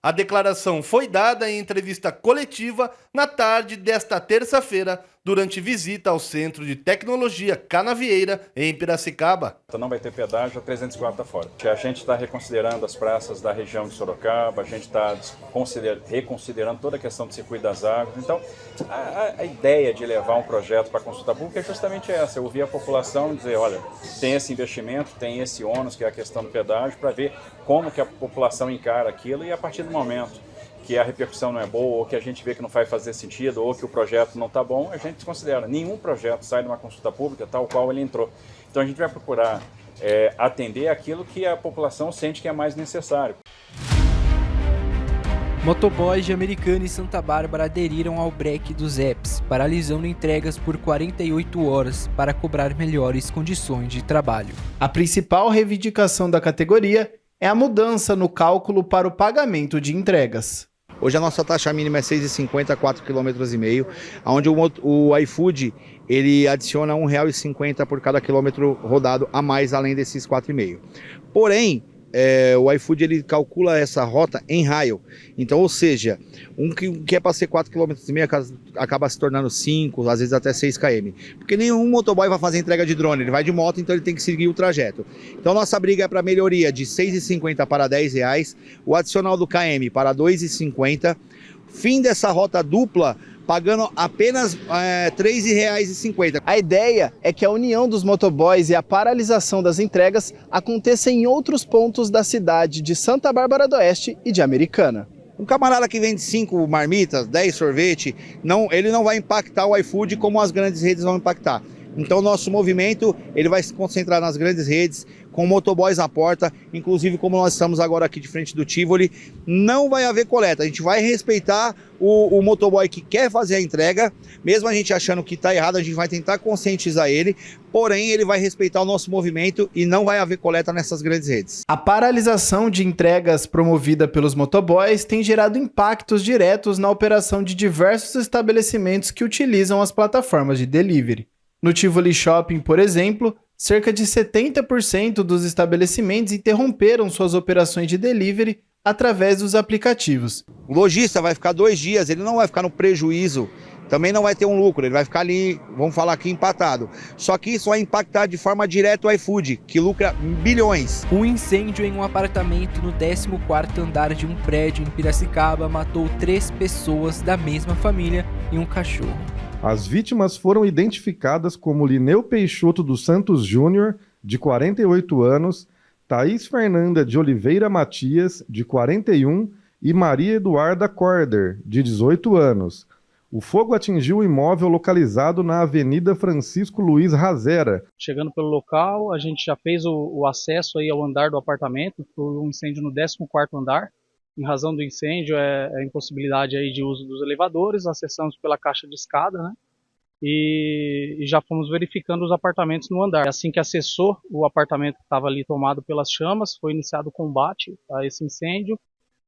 A declaração foi dada em entrevista coletiva na tarde desta terça-feira, durante visita ao Centro de Tecnologia Canavieira, em Piracicaba. Não vai ter pedágio, a 304 está fora. A gente está reconsiderando as praças da região de Sorocaba, a gente está reconsiderando toda a questão do circuito das águas. Então, a ideia de levar um projeto para a consulta pública é justamente essa, ouvir a população e dizer, olha, tem esse investimento, tem esse ônus, que é a questão do pedágio, para ver como que a população encara aquilo e a partir do momento que a repercussão não é boa, ou que a gente vê que não vai fazer sentido, ou que o projeto não está bom, a gente desconsidera. Nenhum projeto sai de uma consulta pública tal qual ele entrou. Então a gente vai procurar atender aquilo que a população sente que é mais necessário. Motoboys de Americana e Santa Bárbara aderiram ao break dos apps, paralisando entregas por 48 horas para cobrar melhores condições de trabalho. A principal reivindicação da categoria é a mudança no cálculo para o pagamento de entregas. Hoje a nossa taxa mínima é 6,50, 4,5 km, onde o iFood ele adiciona R$ 1,50 por cada quilômetro rodado a mais, além desses 4,5. Porém, o iFood ele calcula essa rota em raio. Então, ou seja, um que é para ser 4,5 km acaba se tornando 5, às vezes até 6 km. Porque nenhum motoboy vai fazer entrega de drone, ele vai de moto, então ele tem que seguir o trajeto. Então, nossa briga é para melhoria de R$ 6,50 para R$ 10, o adicional do KM para R$ 2,50, fim dessa rota dupla, pagando apenas R$ 3,50. A ideia é que a união dos motoboys e a paralisação das entregas aconteça em outros pontos da cidade de Santa Bárbara do Oeste e de Americana. Um camarada que vende 5 marmitas, 10 sorvete, ele não vai impactar o iFood como as grandes redes vão impactar. Então, nosso movimento ele vai se concentrar nas grandes redes, com motoboys à porta, inclusive como nós estamos agora aqui de frente do Tivoli, não vai haver coleta. A gente vai respeitar o motoboy que quer fazer a entrega, mesmo a gente achando que está errado, a gente vai tentar conscientizar ele, porém ele vai respeitar o nosso movimento e não vai haver coleta nessas grandes redes. A paralisação de entregas promovida pelos motoboys tem gerado impactos diretos na operação de diversos estabelecimentos que utilizam as plataformas de delivery. No Tivoli Shopping, por exemplo, cerca de 70% dos estabelecimentos interromperam suas operações de delivery através dos aplicativos. O lojista vai ficar 2 dias, ele não vai ficar no prejuízo, também não vai ter um lucro, ele vai ficar ali, vamos falar aqui, empatado. Só que isso vai impactar de forma direta o iFood, que lucra bilhões. Um incêndio em um apartamento no 14º andar de um prédio em Piracicaba matou 3 pessoas da mesma família e um cachorro. As vítimas foram identificadas como Lineu Peixoto dos Santos Júnior, de 48 anos, Thaís Fernanda de Oliveira Matias, de 41, e Maria Eduarda Corder, de 18 anos. O fogo atingiu o imóvel localizado na Avenida Francisco Luiz Razera. Chegando pelo local, a gente já fez o acesso aí ao andar do apartamento, foi um incêndio no 14º andar. Em razão do incêndio, a impossibilidade aí de uso dos elevadores, acessamos pela caixa de escada, né? E já fomos verificando os apartamentos no andar. Assim que acessou o apartamento que estava ali tomado pelas chamas, foi iniciado o combate a esse incêndio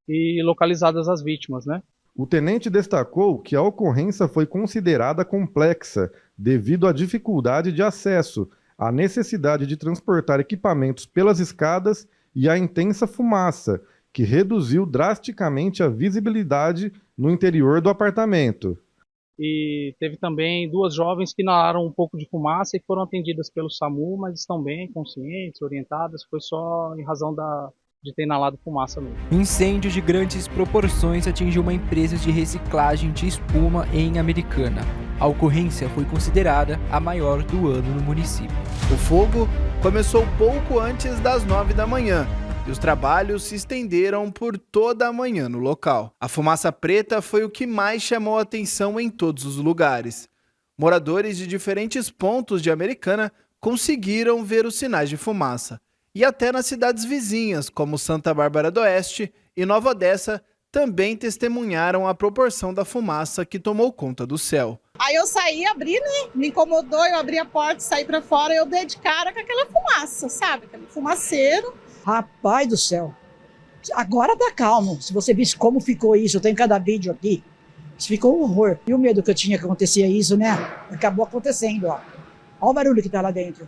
e localizadas as vítimas, né? O tenente destacou que a ocorrência foi considerada complexa devido à dificuldade de acesso, à necessidade de transportar equipamentos pelas escadas e à intensa fumaça, que reduziu drasticamente a visibilidade no interior do apartamento. E teve também 2 jovens que inalaram um pouco de fumaça e foram atendidas pelo SAMU, mas estão bem, conscientes, orientadas. Foi só em razão de ter inalado fumaça mesmo. Incêndio de grandes proporções atingiu uma empresa de reciclagem de espuma em Americana. A ocorrência foi considerada a maior do ano no município. O fogo começou pouco antes das 9 da manhã e os trabalhos se estenderam por toda a manhã no local. A fumaça preta foi o que mais chamou a atenção em todos os lugares. Moradores de diferentes pontos de Americana conseguiram ver os sinais de fumaça. E até nas cidades vizinhas, como Santa Bárbara do Oeste e Nova Odessa, também testemunharam a proporção da fumaça que tomou conta do céu. Aí eu saí, abri, né? Me incomodou, eu abri a porta, saí pra fora e eu dei de cara com aquela fumaça, sabe? Aquele fumaceiro. Rapaz do céu, agora tá calmo. Se você visse como ficou isso, eu tenho cada vídeo aqui. Isso ficou um horror. E o medo que eu tinha que acontecia isso, né? Acabou acontecendo, ó. Olha o barulho que tá lá dentro.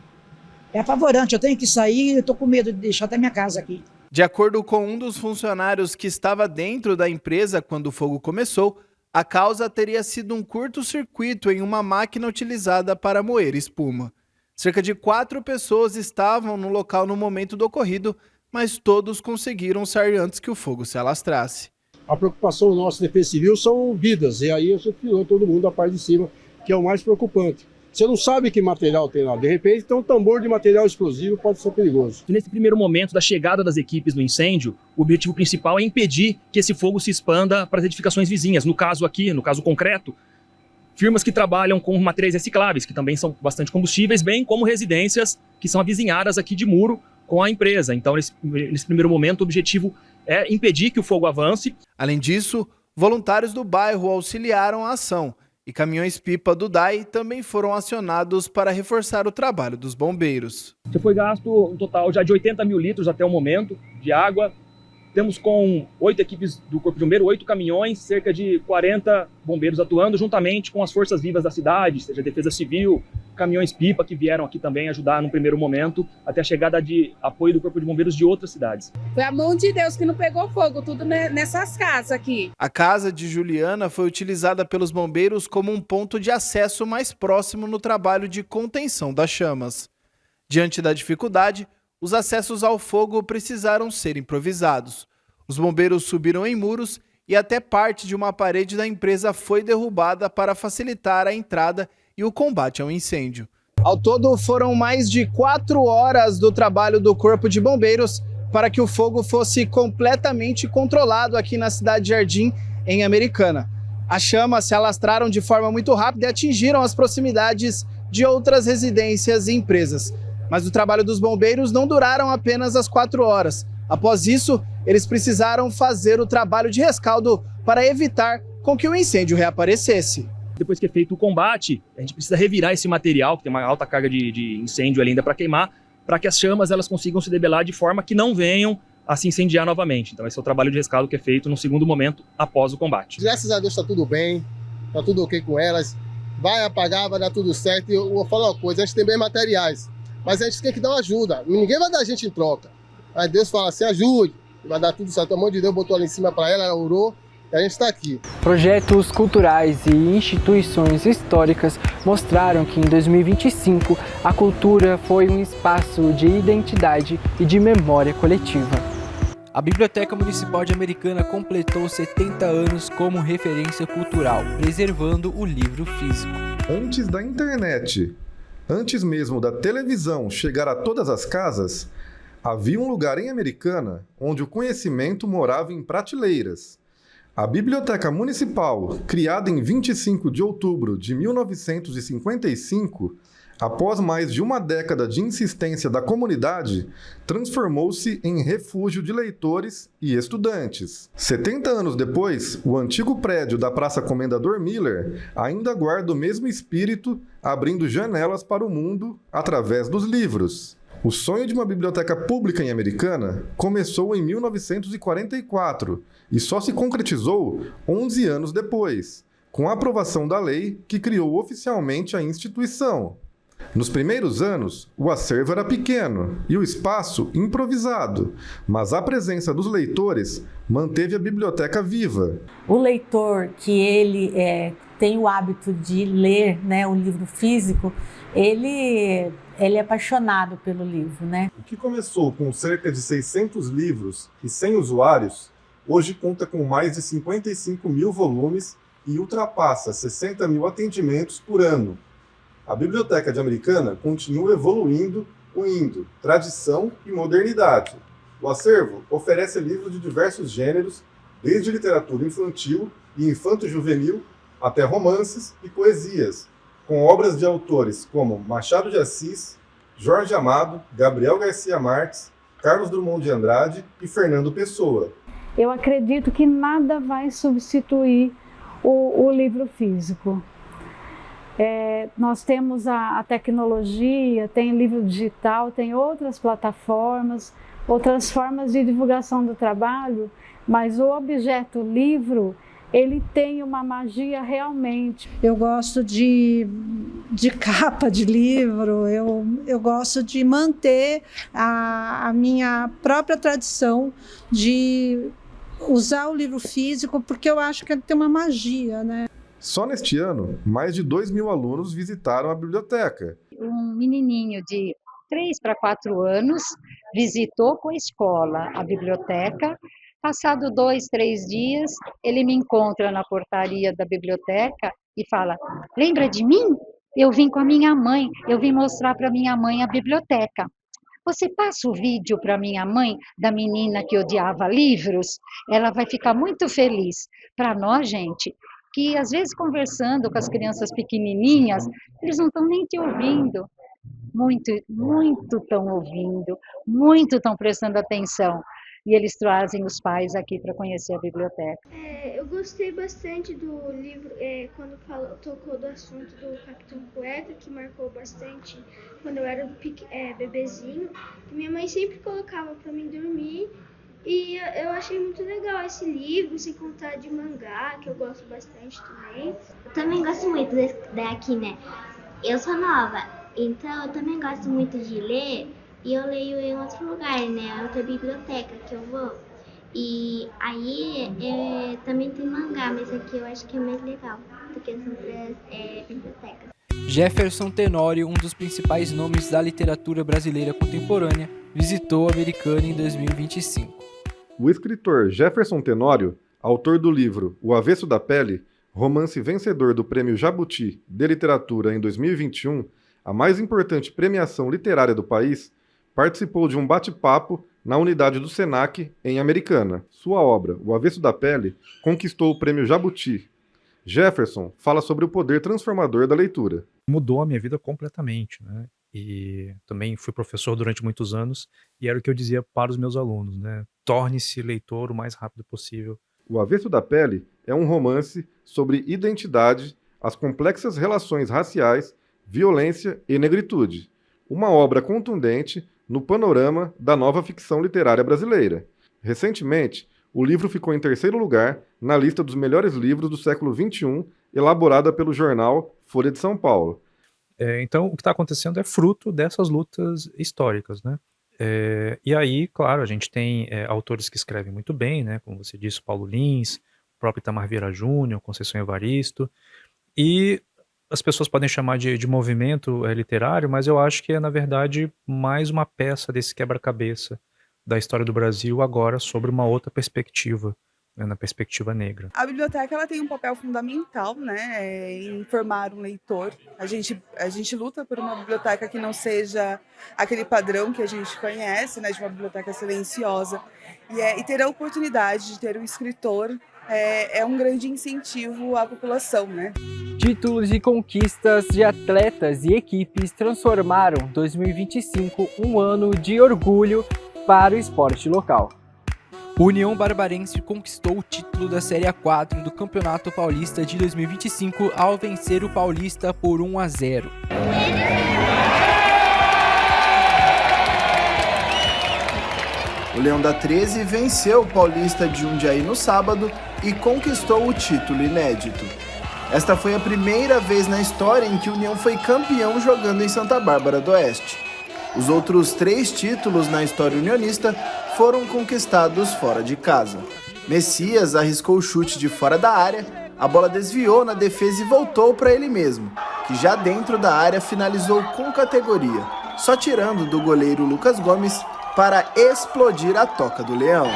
É apavorante, eu tenho que sair, eu tô com medo de deixar até minha casa aqui. De acordo com um dos funcionários que estava dentro da empresa quando o fogo começou, a causa teria sido um curto-circuito em uma máquina utilizada para moer espuma. Cerca de 4 pessoas estavam no local no momento do ocorrido, mas todos conseguiram sair antes que o fogo se alastrasse. A preocupação nossa, Defesa Civil, são vidas, e aí a gente tirou todo mundo da parte de cima, que é o mais preocupante. Você não sabe que material tem lá. De repente, tem um tambor de material explosivo, pode ser perigoso. Nesse primeiro momento da chegada das equipes no incêndio, o objetivo principal é impedir que esse fogo se expanda para as edificações vizinhas. No caso aqui, no caso concreto, firmas que trabalham com materiais recicláveis, que também são bastante combustíveis, bem como residências que são avizinhadas aqui de muro com a empresa. Então, nesse primeiro momento, o objetivo é impedir que o fogo avance. Além disso, voluntários do bairro auxiliaram a ação. E caminhões-pipa do DAI também foram acionados para reforçar o trabalho dos bombeiros. Já foi gasto um total já de 80 mil litros até o momento de água. Temos com 8 equipes do Corpo de Bombeiro, 8 caminhões, cerca de 40 bombeiros atuando, juntamente com as forças vivas da cidade, seja a Defesa Civil, caminhões-pipa que vieram aqui também ajudar no primeiro momento, até a chegada de apoio do Corpo de Bombeiros de outras cidades. Foi a mão de Deus que não pegou fogo, tudo nessas casas aqui. A casa de Juliana foi utilizada pelos bombeiros como um ponto de acesso mais próximo no trabalho de contenção das chamas. Diante da dificuldade, os acessos ao fogo precisaram ser improvisados. Os bombeiros subiram em muros e até parte de uma parede da empresa foi derrubada para facilitar a entrada e o combate ao incêndio. Ao todo, foram mais de 4 horas do trabalho do Corpo de Bombeiros para que o fogo fosse completamente controlado aqui na cidade de Jardim, em Americana. As chamas se alastraram de forma muito rápida e atingiram as proximidades de outras residências e empresas. Mas o trabalho dos bombeiros não duraram apenas as 4 horas. Após isso, eles precisaram fazer o trabalho de rescaldo para evitar com que o incêndio reaparecesse. Depois que é feito o combate, a gente precisa revirar esse material, que tem uma alta carga de incêndio ali ainda para queimar, para que as chamas elas consigam se debelar de forma que não venham a se incendiar novamente. Então esse é o trabalho de rescaldo que é feito no segundo momento após o combate. Graças a Deus está tudo bem, está tudo ok com elas. Vai apagar, vai dar tudo certo. E eu vou falar uma coisa, a gente tem bem materiais, mas a gente tem que dar uma ajuda. Ninguém vai dar a gente em troca. Aí Deus fala assim, ajude, vai dar tudo certo. A mão de Deus botou ali em cima para ela orou. E a gente está aqui. Projetos culturais e instituições históricas mostraram que em 2025 a cultura foi um espaço de identidade e de memória coletiva. A Biblioteca Municipal de Americana completou 70 anos como referência cultural, preservando o livro físico. Antes da internet, antes mesmo da televisão chegar a todas as casas, havia um lugar em Americana onde o conhecimento morava em prateleiras. A Biblioteca Municipal, criada em 25 de outubro de 1955, após mais de uma década de insistência da comunidade, transformou-se em refúgio de leitores e estudantes. 70 anos depois, o antigo prédio da Praça Comendador Miller ainda guarda o mesmo espírito, abrindo janelas para o mundo através dos livros. O sonho de uma biblioteca pública em Americana começou em 1944 e só se concretizou 11 anos depois, com a aprovação da lei que criou oficialmente a instituição. Nos primeiros anos, o acervo era pequeno e o espaço improvisado, mas a presença dos leitores manteve a biblioteca viva. O leitor que ele tem o hábito de ler, né, o livro físico, ele é apaixonado pelo livro, né? O que começou com cerca de 600 livros e 100 usuários, hoje conta com mais de 55 mil volumes e ultrapassa 60 mil atendimentos por ano. A Biblioteca de Americana continua evoluindo, unindo tradição e modernidade. O acervo oferece livros de diversos gêneros, desde literatura infantil e infanto-juvenil até romances e poesias, com obras de autores como Machado de Assis, Jorge Amado, Gabriel Garcia Marques, Carlos Drummond de Andrade e Fernando Pessoa. Eu acredito que nada vai substituir o livro físico. Nós temos a tecnologia, tem livro digital, tem outras plataformas, outras formas de divulgação do trabalho, mas o objeto livro, ele tem uma magia realmente. Eu gosto de capa de livro, eu gosto de manter a minha própria tradição de usar o livro físico, porque eu acho que ele tem uma magia, né? Só neste ano, mais de 2.000 alunos visitaram a biblioteca. Um menininho de 3 para 4 anos visitou com a escola a biblioteca. Passado 2, 3 dias, ele me encontra na portaria da biblioteca e fala: lembra de mim? Eu vim com a minha mãe, eu vim mostrar para minha mãe a biblioteca. Você passa o vídeo para minha mãe da menina que odiava livros? Ela vai ficar muito feliz. Para nós, gente, que às vezes conversando com as crianças pequenininhas, eles não estão nem te ouvindo. Muito estão ouvindo, muito estão prestando atenção. E eles trazem os pais aqui para conhecer a biblioteca. Eu gostei bastante do livro, quando tocou do assunto do Capitão Cueca, que marcou bastante quando eu era bebezinho. Minha mãe sempre colocava para mim dormir. E eu achei muito legal esse livro, sem contar de mangá, que eu gosto bastante também. Eu também gosto muito daqui, né? Eu sou nova, então eu também gosto muito de ler. E eu leio em outro lugar, né? Outra biblioteca que eu vou. E aí também tem mangá, mas aqui eu acho que é mais legal do que as outras bibliotecas. Jefferson Tenório, um dos principais nomes da literatura brasileira contemporânea, visitou a Americana em 2025. O escritor Jefferson Tenório, autor do livro O Avesso da Pele, romance vencedor do Prêmio Jabuti de Literatura em 2021, a mais importante premiação literária do país, participou de um bate-papo na unidade do Senac, em Americana. Sua obra, O Avesso da Pele, conquistou o Prêmio Jabuti. Jefferson fala sobre o poder transformador da leitura. Mudou a minha vida completamente, né? E também fui professor durante muitos anos, e era o que eu dizia para os meus alunos, né? Torne-se leitor o mais rápido possível. O Avesso da Pele é um romance sobre identidade, as complexas relações raciais, violência e negritude. Uma obra contundente no panorama da nova ficção literária brasileira. Recentemente, o livro ficou em terceiro lugar na lista dos melhores livros do século XXI, elaborada pelo jornal Folha de São Paulo. Então, o que está acontecendo é fruto dessas lutas históricas, né? E aí, claro, a gente tem autores que escrevem muito bem, né? Como você disse, Paulo Lins, o próprio Itamar Vieira Júnior, Conceição Evaristo, e as pessoas podem chamar de movimento literário, mas eu acho que é, na verdade, mais uma peça desse quebra-cabeça da história do Brasil, agora sobre uma outra perspectiva, né, na perspectiva negra. A biblioteca ela tem um papel fundamental, né, em formar um leitor. A gente luta por uma biblioteca que não seja aquele padrão que a gente conhece, né, de uma biblioteca silenciosa. E ter a oportunidade de ter um escritor é um grande incentivo à população, né? Títulos e conquistas de atletas e equipes transformaram 2025 um ano de orgulho para o esporte local. O União Barbarense conquistou o título da Série A4 do Campeonato Paulista de 2025 ao vencer o Paulista por 1-0. O Leão da 13 venceu o Paulista de Jundiaí no sábado e conquistou o título inédito. Esta foi a primeira vez na história em que o União foi campeão jogando em Santa Bárbara do Oeste. Os outros 3 títulos na história unionista foram conquistados fora de casa. Messias arriscou o chute de fora da área, a bola desviou na defesa e voltou para ele mesmo, que já dentro da área finalizou com categoria, só tirando do goleiro Lucas Gomes para explodir a toca do Leão.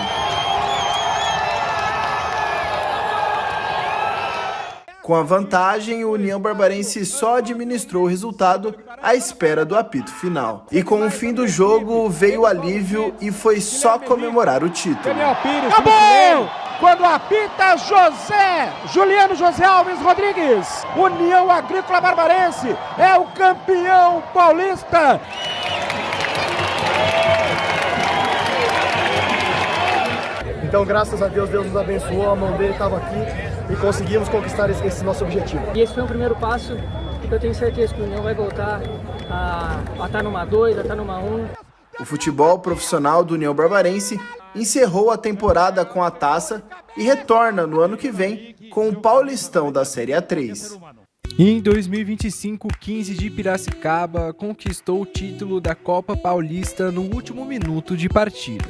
Com a vantagem, o União Barbarense só administrou o resultado à espera do apito final. E com o fim do jogo, veio o alívio e foi só comemorar o título. Acabou! Quando apita Juliano José Alves Rodrigues, União Agrícola Barbarense é o campeão paulista. Então, graças a Deus, Deus nos abençoou, a mão dele estava aqui e conseguimos conquistar esse nosso objetivo. E esse foi um primeiro passo, eu tenho certeza que o União vai voltar a estar numa 2, a estar numa 1. O futebol profissional do União Barbarense encerrou a temporada com a taça e retorna no ano que vem com o Paulistão da Série A3. Em 2025, o 15 de Piracicaba conquistou o título da Copa Paulista no último minuto de partida.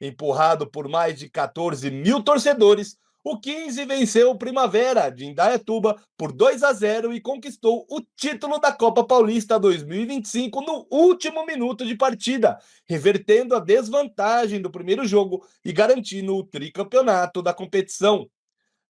Empurrado por mais de 14 mil torcedores, o 15 venceu o Primavera de Indaiatuba por 2-0 e conquistou o título da Copa Paulista 2025 no último minuto de partida, revertendo a desvantagem do primeiro jogo e garantindo o tricampeonato da competição.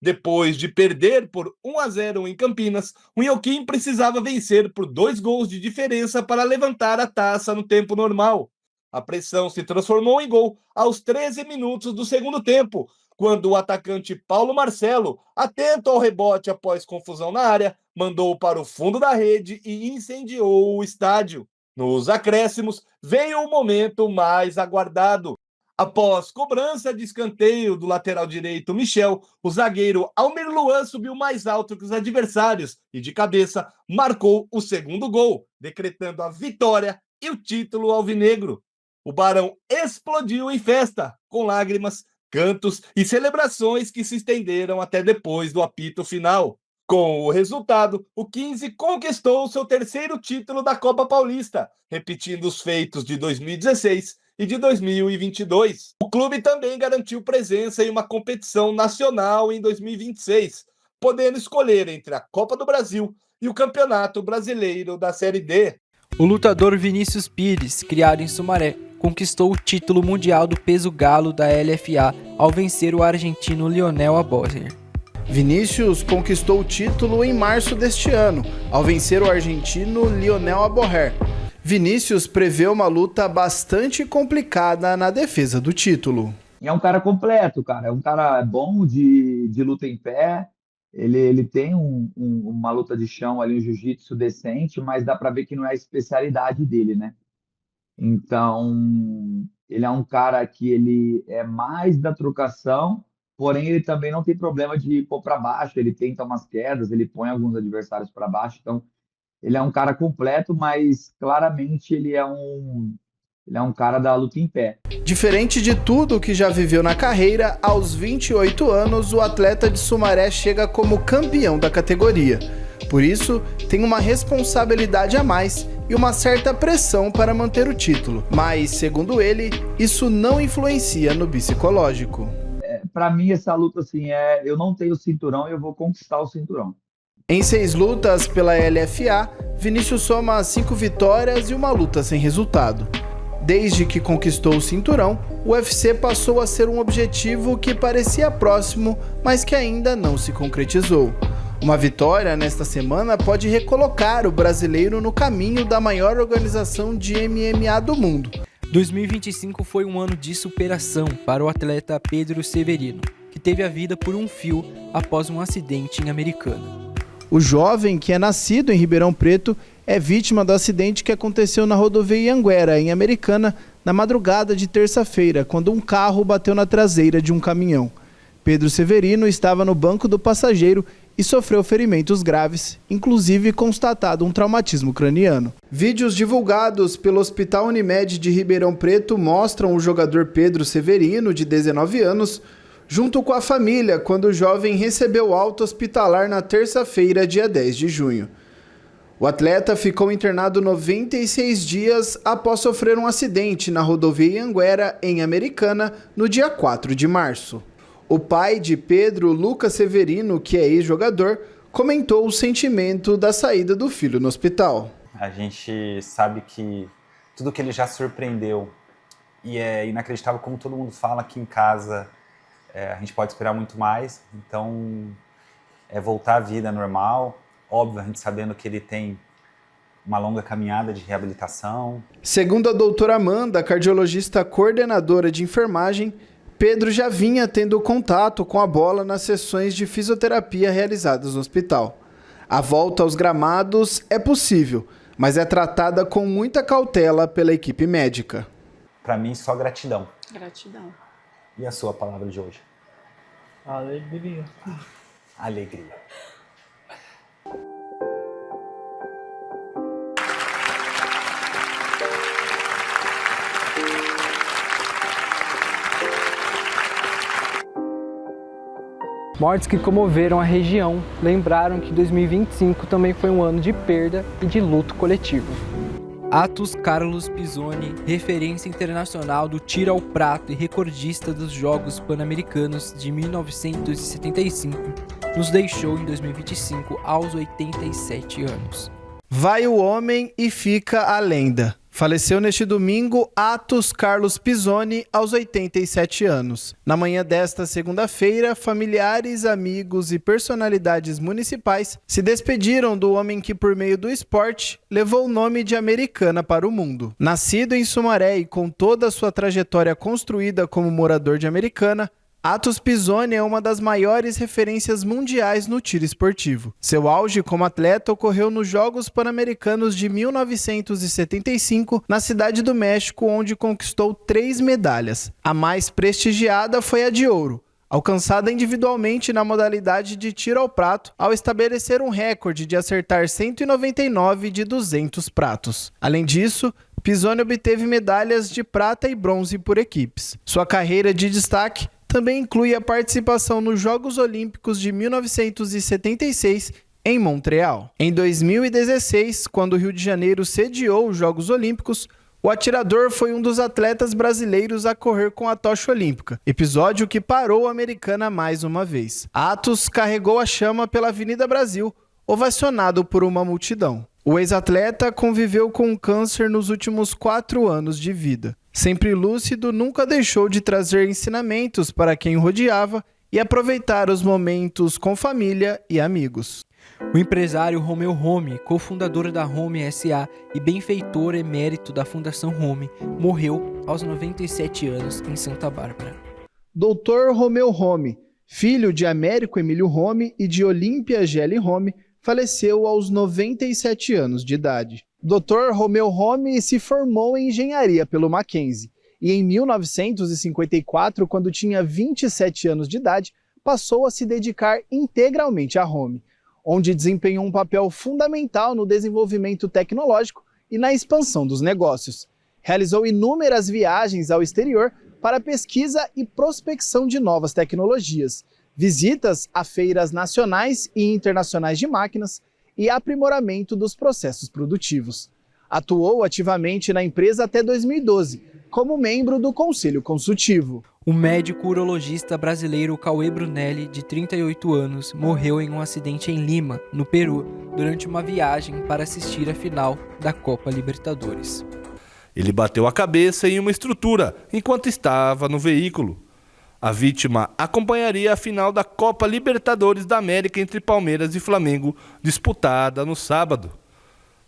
Depois de perder por 1-0 em Campinas, o Inhoquim precisava vencer por 2 gols de diferença para levantar a taça no tempo normal. A pressão se transformou em gol aos 13 minutos do segundo tempo, quando o atacante Paulo Marcelo, atento ao rebote após confusão na área, mandou para o fundo da rede e incendiou o estádio. Nos acréscimos, veio o momento mais aguardado. Após cobrança de escanteio do lateral direito Michel, o zagueiro Almir Luan subiu mais alto que os adversários e, de cabeça, marcou o segundo gol, decretando a vitória e o título alvinegro. O Barão explodiu em festa, com lágrimas, cantos e celebrações que se estenderam até depois do apito final. Com o resultado, o 15 conquistou seu 3º título da Copa Paulista, repetindo os feitos de 2016 e de 2022. O clube também garantiu presença em uma competição nacional em 2026, podendo escolher entre a Copa do Brasil e o Campeonato Brasileiro da Série D. O lutador Vinícius Pires, criado em Sumaré, conquistou o título mundial do peso galo da LFA ao vencer o argentino Lionel Abosser. Vinícius conquistou o título em março deste ano, ao vencer o argentino Lionel Abosser. Vinícius prevê uma luta bastante complicada na defesa do título. É um cara completo, cara. É um cara bom de luta em pé. Ele tem uma luta de chão ali, um jiu-jitsu decente, mas dá pra ver que não é a especialidade dele, né? Então, ele é um cara que ele é mais da trocação, porém ele também não tem problema de pôr para baixo, ele tenta umas quedas, ele põe alguns adversários para baixo, então ele é um cara completo, mas claramente ele é um cara da luta em pé. Diferente de tudo que já viveu na carreira, aos 28 anos o atleta de Sumaré chega como campeão da categoria. Por isso, tem uma responsabilidade a mais e uma certa pressão para manter o título. Mas, segundo ele, isso não influencia no psicológico. Para mim, essa luta assim, eu não tenho cinturão e eu vou conquistar o cinturão. Em 6 lutas pela LFA, Vinícius soma 5 vitórias e uma luta sem resultado. Desde que conquistou o cinturão, o UFC passou a ser um objetivo que parecia próximo, mas que ainda não se concretizou. Uma vitória nesta semana pode recolocar o brasileiro no caminho da maior organização de MMA do mundo. 2025 foi um ano de superação para o atleta Pedro Severino, que teve a vida por um fio após um acidente em Americana. O jovem, que é nascido em Ribeirão Preto, é vítima do acidente que aconteceu na rodovia Anguera, em Americana, na madrugada de terça-feira, quando um carro bateu na traseira de um caminhão. Pedro Severino estava no banco do passageiro e sofreu ferimentos graves, inclusive constatado um traumatismo craniano. Vídeos divulgados pelo Hospital Unimed de Ribeirão Preto mostram o jogador Pedro Severino, de 19 anos, junto com a família, quando o jovem recebeu alta hospitalar na terça-feira, dia 10 de junho. O atleta ficou internado 96 dias após sofrer um acidente na rodovia Anhanguera, em Americana, no dia 4 de março. O pai de Pedro, Lucas Severino, que é ex-jogador, comentou o sentimento da saída do filho no hospital. A gente sabe que tudo que ele já surpreendeu, e é inacreditável como todo mundo fala aqui em casa, a gente pode esperar muito mais, então é voltar à vida normal. Óbvio, a gente sabendo que ele tem uma longa caminhada de reabilitação. Segundo a doutora Amanda, cardiologista coordenadora de enfermagem, Pedro já vinha tendo contato com a bola nas sessões de fisioterapia realizadas no hospital. A volta aos gramados é possível, mas é tratada com muita cautela pela equipe médica. Para mim, só gratidão. Gratidão. E a sua palavra de hoje? Alegria. Alegria. Mortes que comoveram a região lembraram que 2025 também foi um ano de perda e de luto coletivo. Atos Carlos Pisoni, referência internacional do tiro ao prato e recordista dos Jogos Pan-Americanos de 1975, nos deixou em 2025 aos 87 anos. Vai o homem e fica a lenda. Faleceu neste domingo Atos Carlos Pisoni, aos 87 anos. Na manhã desta segunda-feira, familiares, amigos e personalidades municipais se despediram do homem que, por meio do esporte, levou o nome de Americana para o mundo. Nascido em Sumaré e com toda a sua trajetória construída como morador de Americana, Atos Pisoni é uma das maiores referências mundiais no tiro esportivo. Seu auge como atleta ocorreu nos Jogos Pan-Americanos de 1975, na Cidade do México, onde conquistou 3 medalhas. A mais prestigiada foi a de ouro, alcançada individualmente na modalidade de tiro ao prato, ao estabelecer um recorde de acertar 199 de 200 pratos. Além disso, Pisoni obteve medalhas de prata e bronze por equipes. Sua carreira de destaque também inclui a participação nos Jogos Olímpicos de 1976 em Montreal. Em 2016, quando o Rio de Janeiro sediou os Jogos Olímpicos, o atirador foi um dos atletas brasileiros a correr com a tocha olímpica, episódio que parou a Americana mais uma vez. Atos carregou a chama pela Avenida Brasil, ovacionado por uma multidão. O ex-atleta conviveu com câncer nos últimos 4 anos de vida. Sempre lúcido, nunca deixou de trazer ensinamentos para quem o rodeava e aproveitar os momentos com família e amigos. O empresário Romeu Home, cofundador da Home S.A. e benfeitor emérito da Fundação Home, morreu aos 97 anos em Santa Bárbara. Dr. Romeu Home, filho de Américo Emílio Home e de Olímpia Gelli Home, faleceu aos 97 anos de idade. Dr. Romeu Home se formou em engenharia pelo Mackenzie e em 1954, quando tinha 27 anos de idade, passou a se dedicar integralmente à Home, onde desempenhou um papel fundamental no desenvolvimento tecnológico e na expansão dos negócios. Realizou inúmeras viagens ao exterior para pesquisa e prospecção de novas tecnologias, visitas a feiras nacionais e internacionais de máquinas e aprimoramento dos processos produtivos. Atuou ativamente na empresa até 2012, como membro do Conselho Consultivo. O médico urologista brasileiro Cauê Brunelli, de 38 anos, morreu em um acidente em Lima, no Peru, durante uma viagem para assistir a final da Copa Libertadores. Ele bateu a cabeça em uma estrutura enquanto estava no veículo. A vítima acompanharia a final da Copa Libertadores da América entre Palmeiras e Flamengo, disputada no sábado.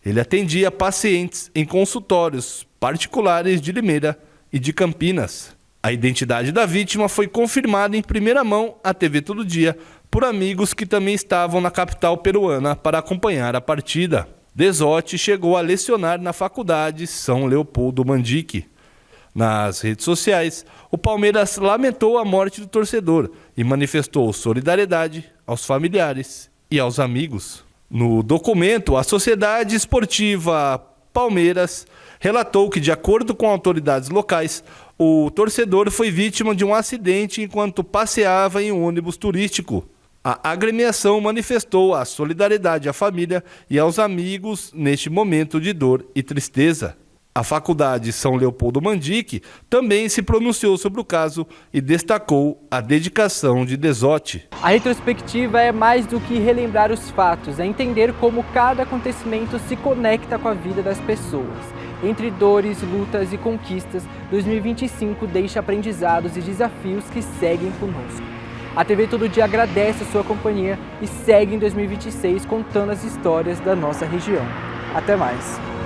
Ele atendia pacientes em consultórios particulares de Limeira e de Campinas. A identidade da vítima foi confirmada em primeira mão à TV Todo Dia por amigos que também estavam na capital peruana para acompanhar a partida. Desotti chegou a lecionar na Faculdade São Leopoldo Mandique. Nas redes sociais, o Palmeiras lamentou a morte do torcedor e manifestou solidariedade aos familiares e aos amigos. No documento, a Sociedade Esportiva Palmeiras relatou que, de acordo com autoridades locais, O torcedor foi vítima de um acidente enquanto passeava em um ônibus turístico. A agremiação manifestou a solidariedade à família e aos amigos neste momento de dor e tristeza. A Faculdade São Leopoldo Mandic também se pronunciou sobre o caso e destacou a dedicação de Desotti. A retrospectiva é mais do que relembrar os fatos, é entender como cada acontecimento se conecta com a vida das pessoas. Entre dores, lutas e conquistas, 2025 deixa aprendizados e desafios que seguem conosco. A TV Todo Dia agradece a sua companhia e segue em 2026 contando as histórias da nossa região. Até mais!